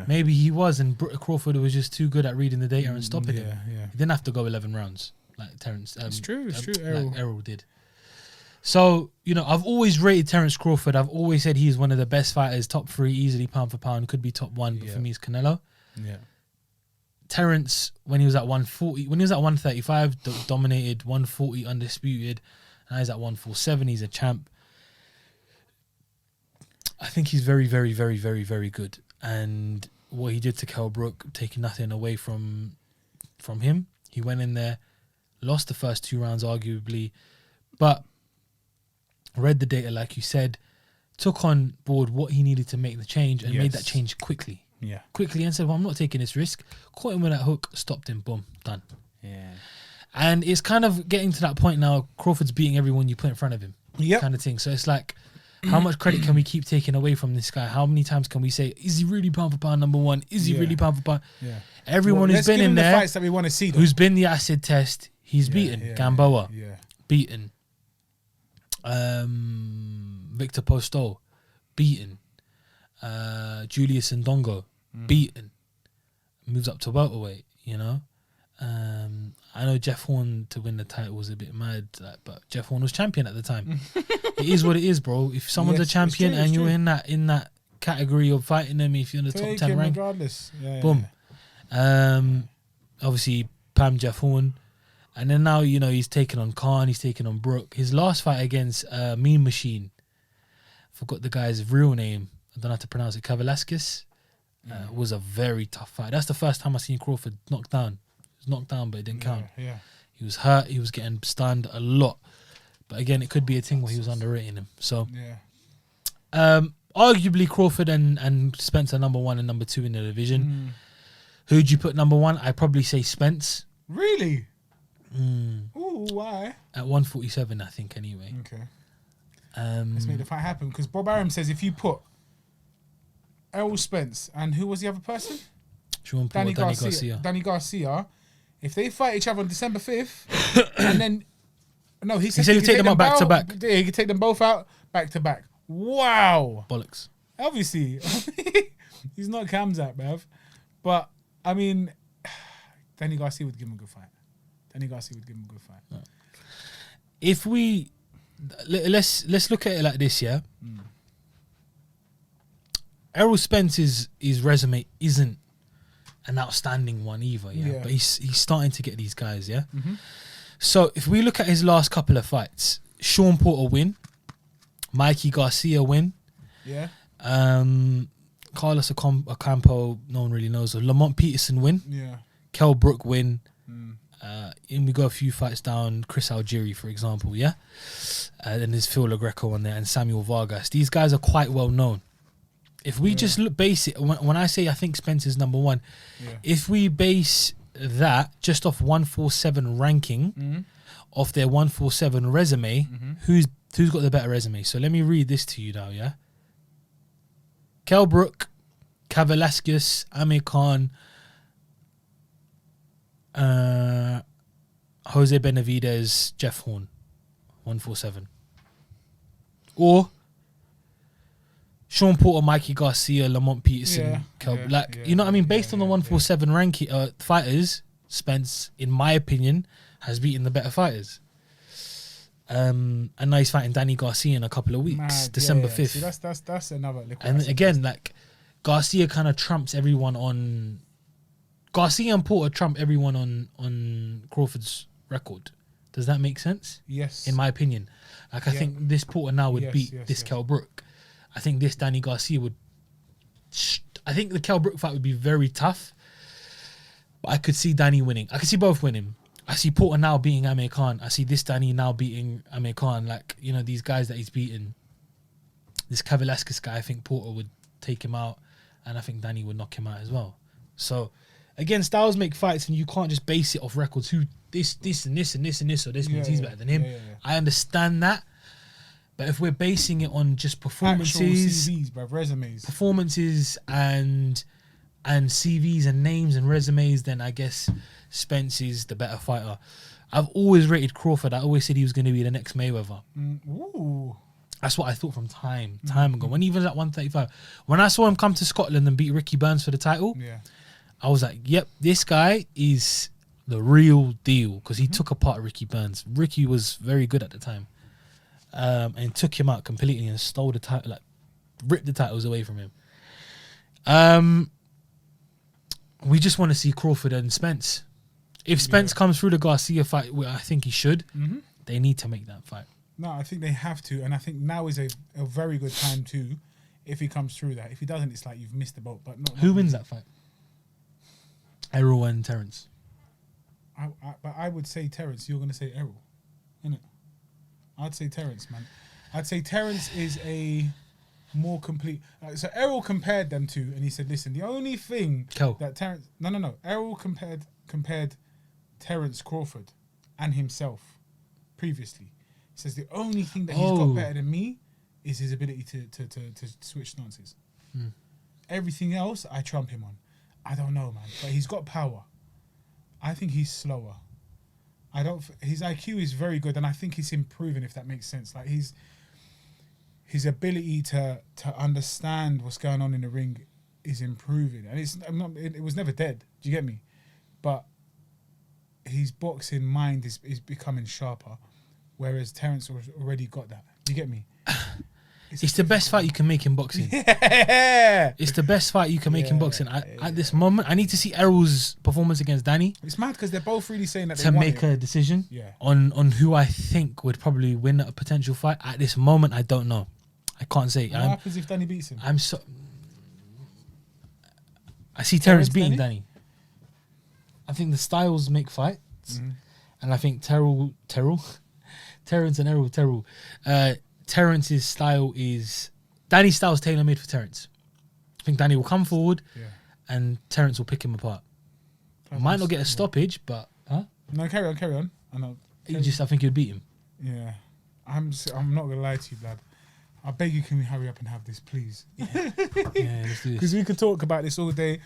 maybe he was, and Crawford was just too good at reading the data and stopping him. Yeah. He didn't have to go 11 rounds like Terence. It's true. Like Errol did. So, I've always rated Terence Crawford. I've always said he's one of the best fighters, top 3, easily pound for pound, could be top 1, but for me, it's Canelo. Yeah. Terence, when he was at 140, when he was at 135, dominated, 140 undisputed. Now he's at 147. He's a champ. I think he's very, very, very, very, very good. And what he did to Kell Brook, taking nothing away from him. He went in there, lost the first 2 rounds, arguably, but read the data, like you said, took on board what he needed to make the change and made that change quickly. Yeah. Quickly, and said, well, I'm not taking this risk. Caught him with that hook, stopped him, boom, done. Yeah. And it's kind of getting to that point now, Crawford's beating everyone you put in front of him. Yeah. Kind of thing. So it's like, how much credit can we keep taking away from this guy? How many times can we say, is he really pound for pound number 1? Is he really pound for pound? Yeah. Everyone who's been in there, fights that we want to see, who's been the acid test, he's beaten. Gamboa, beaten. Victor Postol, beaten. Julius Ndongo, beaten. Moves up to welterweight, I know Jeff Horn to win the title was a bit mad, but Jeff Horn was champion at the time. It is what it is, bro. If someone's a champion and you're in that category of fighting them, if you're in the top 10 rank, regardless. Boom. Obviously, Pam Jeff Horn. And then now, he's taken on Khan, he's taken on Brook. His last fight against Mean Machine, forgot the guy's real name. I don't know how to pronounce it. Kavalaskis. Was a very tough fight. That's the first time I seen Crawford knocked down. He was knocked down, but it didn't count. Yeah. He was hurt. He was getting stunned a lot. But again, it could be a thing where he was underrating him. So, arguably Crawford and Spence are number 1 and number 2 in the division. Who'd you put number 1? I'd probably say Spence. Really? Ooh, why? At 147, I think, anyway. Okay. Let's make the fight happen. Because Bob Arum says if you put Errol Spence and who was the other person? Sean Paul, Danny Garcia. If they fight each other on December 5th, and then he said he'd take them out back to back. Yeah, he could take them both out back to back. Wow. Bollocks. Obviously, he's not Kamzat, bruv. But I mean, Danny Garcia would give him a good fight. Yeah. If we let's look at it like this, yeah. Errol Spence's resume isn't an outstanding one either, but he's starting to get these guys, So if we look at his last couple of fights, Sean Porter win, Mikey Garcia win, Carlos Ocampo, no one really knows, Lamont Peterson win, Kell Brook win, and we go a few fights down, Chris Algieri, for example, then there's Phil LaGreco on there and Samuel Vargas. These guys are quite well known. If we just base it, when I say I think Spencer's number 1, if we base that just off 147 ranking, off their 147 resume, who's got the better resume? So let me read this to you now, Kell Brook, Kavalaskis, Amir Khan, Jose Benavidez, Jeff Horn, 147. Or Sean Porter, Mikey Garcia, Lamont Peterson, you know what I mean? Based on the 147 ranking fighters, Spence, in my opinion, has beaten the better fighters. And now he's fighting Danny Garcia in a couple of weeks, December 5th. See, that's another. And again, like Garcia kind of trumps everyone on. Garcia and Porter trump everyone on Crawford's record. Does that make sense? Yes. In my opinion, like I think this Porter now would beat this Kell Brook. I think this Danny Garcia would. I think the Kell Brook fight would be very tough, but I could see Danny winning. I could see both winning. I see Porter now beating Amir Khan. I see this Danny now beating Amir Khan. Like, you know, these guys that he's beaten. This Kavalaskis guy, I think Porter would take him out, and I think Danny would knock him out as well. So, again, styles make fights, and you can't just base it off records. Who this and this and this and this, so this means he's better than him. I understand that, but if we're basing it on just performances, actual CVs, bruv, resumes, performances, and CVs and names and resumes, then I guess Spence is the better fighter. I've always rated Crawford. I always said he was going to be the next Mayweather. Ooh. That's what I thought from time ago. When he was at 135, when I saw him come to Scotland and beat Ricky Burns for the title, I was like, "Yep, this guy is the real deal," because he took apart Ricky Burns. Ricky was very good at the time, and took him out completely and stole the title, like ripped the titles away from him. We just want to see Crawford and Spence. If Spence comes through the Garcia fight, I think he should. They need to make that fight. No, I think they have to, and I think now is a very good time too. If he comes through that, if he doesn't, it's like you've missed the boat. But who wins that fight? Errol and Terence. But I would say Terence. You're going to say Errol, innit? I'd say Terence, man. I'd say Terence is a more complete. So Errol compared them to, and he said, "Listen, the only thing that Terence, no, Errol compared Terence Crawford and himself previously. He says the only thing that he's got better than me is his ability to switch stances. Everything else I trump him on. I don't know, man, but he's got power. I think he's slower. His IQ is very good, and I think he's improving, if that makes sense. Like his ability to understand what's going on in the ring is improving, and it was never dead. Do you get me? But his boxing mind is becoming sharper, whereas Terence already got that. Do you get me? It's the best fight you can make in boxing. Yeah. It's the best fight you can make in boxing. At this moment, I need to see Errol's performance against Danny. It's mad because they're both really saying that to make a decision on who I think would probably win a potential fight. At this moment, I don't know. I can't say. What happens if Danny beats him? I see Terence beating Danny. I think the styles make fights, and I think Terence and Errol. Terence's style is Danny's style is tailor made for Terence. I think Danny will come forward, and Terence will pick him apart. Might not get a stoppage, but no, carry on. I know. I think you'd beat him. Yeah, I'm not gonna lie to you, blood. I beg you, can we hurry up and have this, please? Yeah, let's do this. Because we could talk about this all day.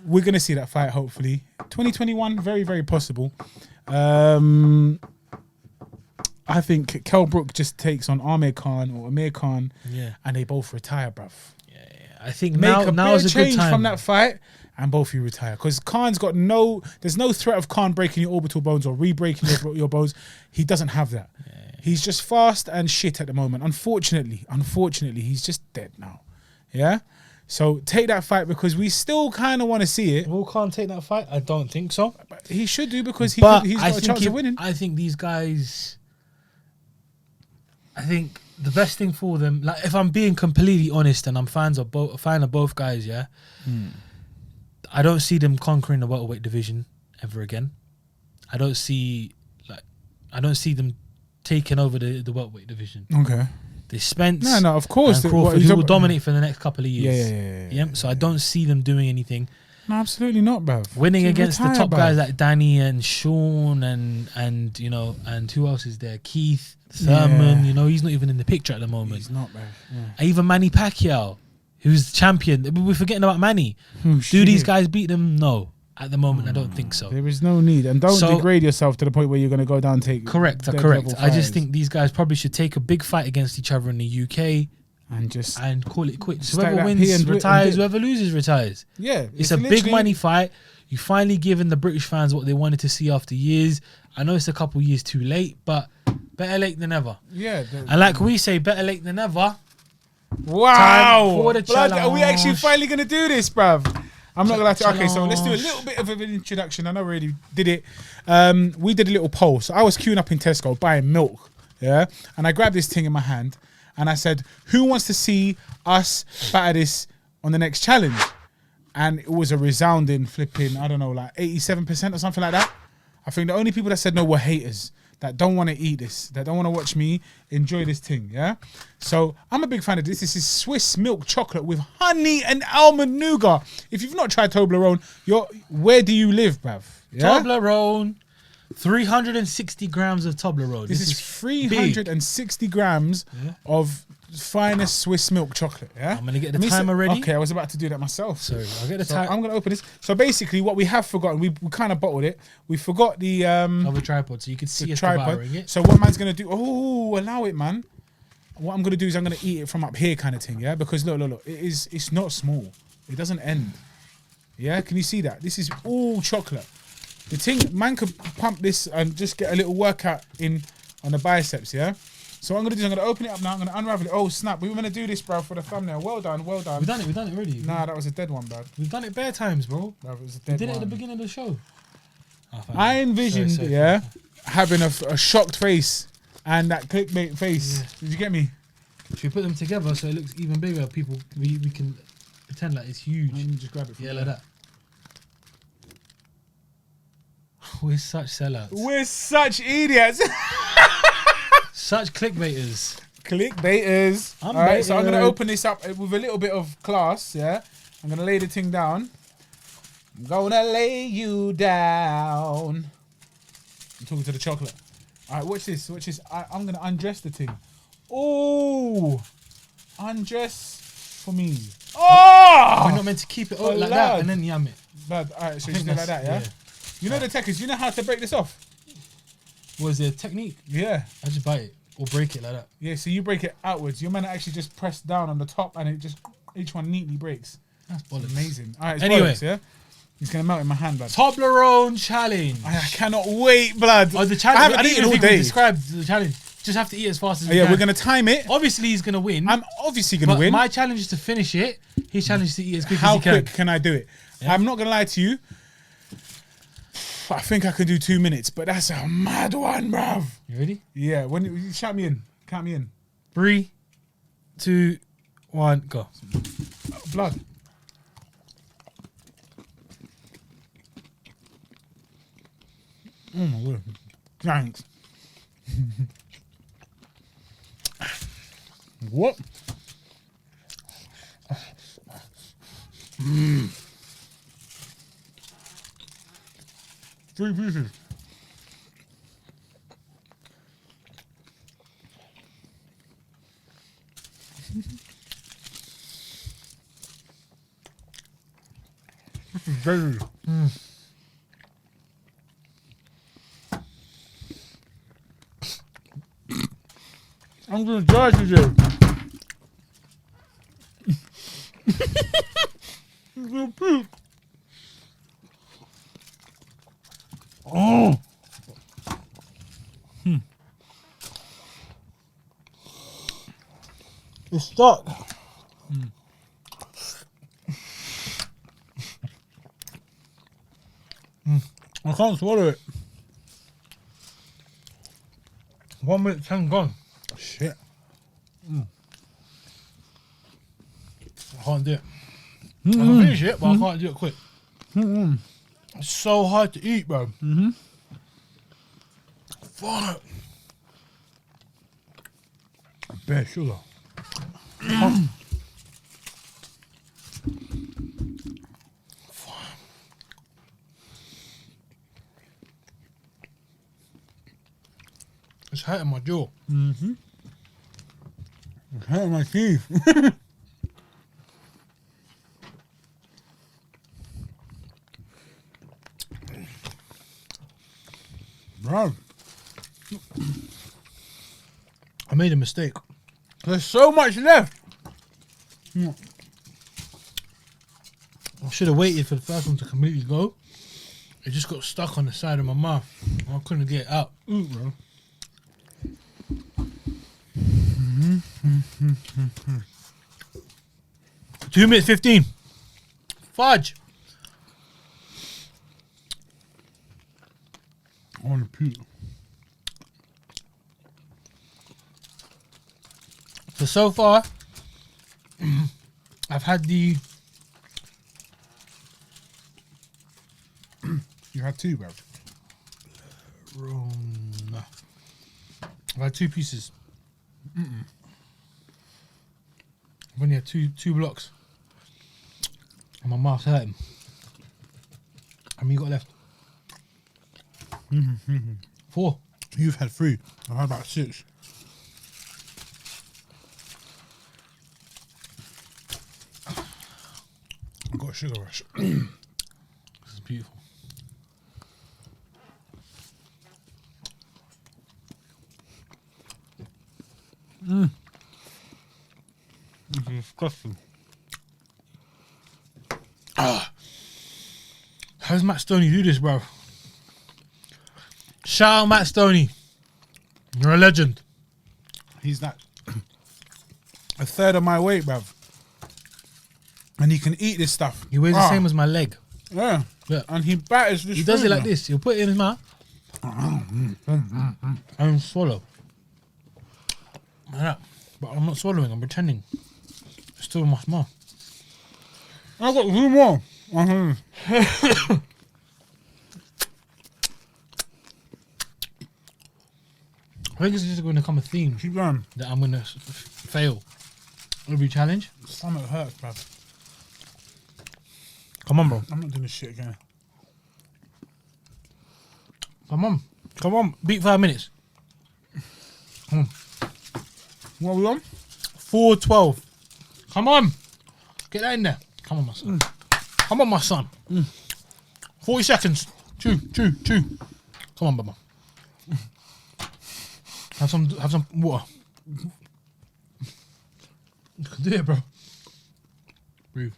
We're gonna see that fight, hopefully. 2021, very, very possible. I think Kell Brook just takes on Amir Khan, and they both retire, bruv. Yeah. I think now is a good time from that fight, and both of you retire. Because Khan's got there's no threat of Khan breaking your orbital bones or re-breaking your bones. He doesn't have that. Yeah. He's just fast and shit at the moment. Unfortunately, he's just dead now. Yeah? So take that fight because we still kind of want to see it. Will Khan take that fight? I don't think so. But he should do because he's got a chance of winning. I think these guys... I think the best thing for them, like if I'm being completely honest, and I'm a fan of both guys, I don't see them conquering the welterweight division ever again. I don't see them taking over the welterweight division. Okay. They Spence, no, of course, and Crawford, who will dominate for the next couple of years. Yeah. So I don't see them doing anything. No, absolutely not, bruv. Winning against the top guys like Danny and Sean and who else is there? Keith Thurman, he's not even in the picture at the moment. He's not, bruv. Yeah. Even Manny Pacquiao, who's champion. We're forgetting about Manny. Do these guys beat them? No. At the moment, I don't think so. There is no need. And don't degrade yourself to the point where you're going to go down and take... Correct. I just think these guys probably should take a big fight against each other in the UK and call it quits. Whoever wins retires, whoever loses retires. Yeah. It's a big money fight. You finally given the British fans what they wanted to see after years. I know it's a couple years too late, but Better late than never. Yeah. And like we say, better late than never. Wow. Time for the Blood, are we actually challenge. finally going to do this, bruv? I'm not going to lie to you. Okay, so let's do a Challenge. little bit of an introduction. I know we already did it. We did a little poll. So I was queuing up in Tesco buying milk. Yeah. And I grabbed this thing in my hand and I said, who wants to see us batter this on the next challenge? And it was a resounding flipping, I don't know, like 87% or something like that. I think the only people that said no were haters that don't want to eat this, that don't want to watch me enjoy this thing, yeah? So I'm a big fan of this. This is Swiss milk chocolate with honey and almond nougat. If you've not tried Toblerone, where do you live, bruv? Yeah? Toblerone. 360 grams of Toblerone. This is 360 grams of finest Swiss milk chocolate, yeah? I'm going to get the timer ready. Okay, I was about to do that myself. So I'll get the So timer. I'm going to open this. So basically what we have forgotten, we kind of bottled it. We forgot the Other tripod, so you can see us devouring it. So what man's going to do, allow it, man. What I'm going to do is I'm going to eat it from up here kind of thing, yeah? Because look, it's not small. It doesn't end. Yeah, can you see that? This is all chocolate. The thing, man could pump this and just get a little workout in on the biceps, yeah? So what I'm going to do is I'm going to open it up now. I'm going to unravel it. Oh, snap. We were going to do this, bro, for the thumbnail. Well done, well done. We've done it already. Nah, that was a dead one, bro. We've done it bare times, bro. That was a We dead did it one. at the beginning of the show. I envisioned, having a shocked face and that clickbait face. Yeah. Did you get me? Should we put them together so it looks even bigger? People, we can pretend like it's huge. Let me just grab it from Yeah, there. like that. We're such sellouts. We're such idiots. Such clickbaiters. Clickbaiters. I'm All right, so I'm going to baited. open this up with a little bit of class, yeah? I'm going to lay the thing down. I'm going to lay you down. I'm talking to the chocolate. All right, watch this. Watch this. I'm going to undress the thing. Oh, undress for me. Oh! We're not meant to keep it like that lad. and then yam it. Bad. All right, so I you think do it like that, that's- yeah? You know the techniques. You know how to break this off? What is there a technique? Yeah. I just bite it or break it like that. Yeah, so you break it outwards. Your man actually just press down on the top and it just, each one neatly breaks. That's bollocks. Amazing. All right, it's Anyway. bollocks, yeah? It's going to melt in my hand, blood. Toblerone challenge. I cannot wait, blood. Oh, the I challenge. haven't I didn't eaten all even think we day. described the challenge. Just have to eat as fast as Oh, we yeah, can. we're going to time it. Obviously, he's going to win. I'm obviously going to But win. my challenge is to finish it. His challenge is to eat as quick How as he can. quick can I do it? Yeah. I'm not going to lie to you. I think I can do 2 minutes, but that's a mad one, bruv. You ready? Yeah, when you shout me in. Count me in. 3, 2, 1, go. Blood. Oh my word. Thanks. What? Three pieces. This is very. I'm gonna die today. I'm gonna poop. Oh. It's stuck. I can't swallow it. 1 minute 10 gone. Shit. I can't do it. I can finish it, but I can't do it quick. It's so hard to eat, bro. Fuck. Bare sugar. It's hurting my jaw. It's hurting my teeth. Bro, I made a mistake. there's so much left. I should have waited for the first one to completely go. It just got stuck on the side of my mouth. I couldn't get it out. Bro. 2 minutes 15. Fudge. I want to puke. So far, I've had the... You had 2, bro. I've had 2 pieces. I've only had two blocks. And my mouth's hurting. How many you got left? 4. You've had 3. I've had about 6. I've got a sugar rush. This is beautiful. This is disgusting. How does Matt Stoney do this, bro? Shout out Matt Stoney. You're a legend. He's like a third of my weight, bruv. And he can eat this stuff. He weighs the same as my leg. Yeah. Yeah. And he batters this. He does it food like now. this. He'll put it in his mouth and swallow. Like that. But I'm not swallowing. I'm pretending. It's still in my mouth. I've got 2 more. I think this is going to become a theme Keep going. that I'm going to fail. Every challenge. Stomach hurts, bruv. Come on, bro. I'm not doing this shit again. Come on. Come on. Beat 5 minutes. Come on. What are we on? 4:12. Come on. Get that in there. Come on, my son. Come on, my son. 40 seconds. Chew. Come on, Baba. Have some water. You can do it, bro. Breathe.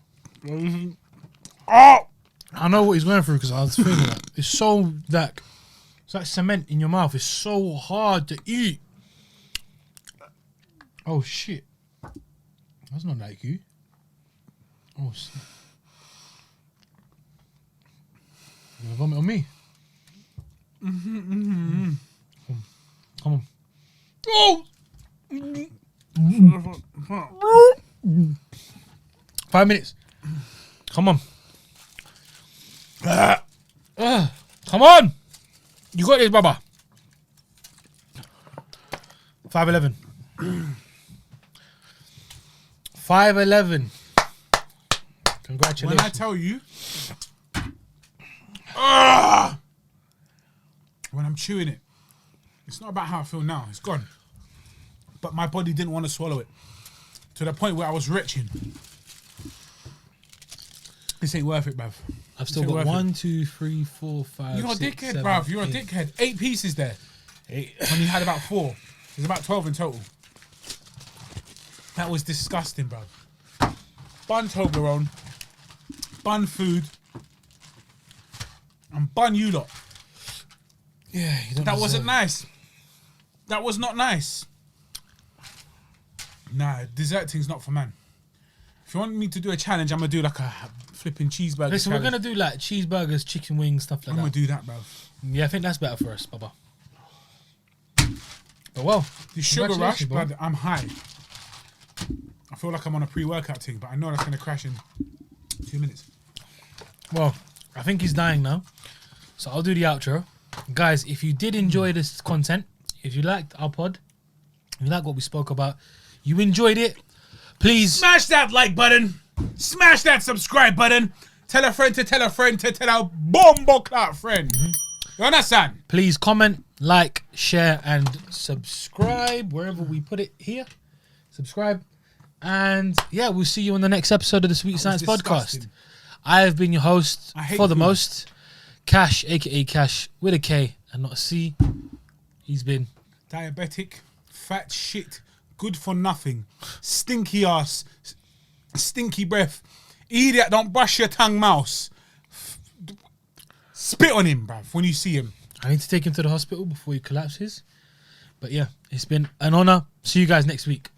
Oh! I know what he's going through because I was feeling that. It's so like it's like cement in your mouth. It's so hard to eat. Oh shit. That's not like you. Oh shit. You gonna vomit on me? Come on. Oh! 5 minutes. Come on. Come on. You got this, Baba. 5:11. 5:11. Congratulations. When I tell you, when I'm chewing it, it's not about how I feel now. It's gone. But my body didn't want to swallow it to the point where I was retching. This ain't worth it, bruv. I've still got 1, 2, 3, 4, 5. You're a 6, dickhead, 7, bruv. You're 8. a dickhead. 8 pieces there. 8. When you had about 4. There's about 12 in total. That was disgusting, bruv. Bun Toblerone, bun food, and bun you lot. Yeah, you don't That wasn't deserve nice. That was not nice. Nah, dessert thing's not for man. If you want me to do a challenge, I'm gonna do like a flipping cheeseburger. Listen, challenge. we're going to do like cheeseburgers, chicken wings, stuff like I'm that. gonna do that, bruv. Yeah, I think that's better for us, Baba. But well, The sugar rush, congratulations, bro. blood, I'm high. I feel like I'm on a pre-workout thing, but I know that's gonna crash in 2 minutes. Well, I think he's dying now. So I'll do the outro. Guys, if you did enjoy this content, if you liked our pod, if you like what we spoke about, you enjoyed it, please Smash that like button. Smash that subscribe button. Tell a friend to tell a friend to tell a bombo clout friend. You understand? please comment, like, share, and subscribe wherever we put it here. Subscribe. And yeah, we'll see you on the next episode of the Sweet Science Podcast. I have been your host for the most, Cash, aka Cash with a K and not a C. He's been diabetic, fat shit, good for nothing, stinky ass, stinky breath, idiot, don't brush your tongue, mouse. Spit on him, bruv, when you see him. I need to take him to the hospital before he collapses. But yeah, it's been an honor. See you guys next week.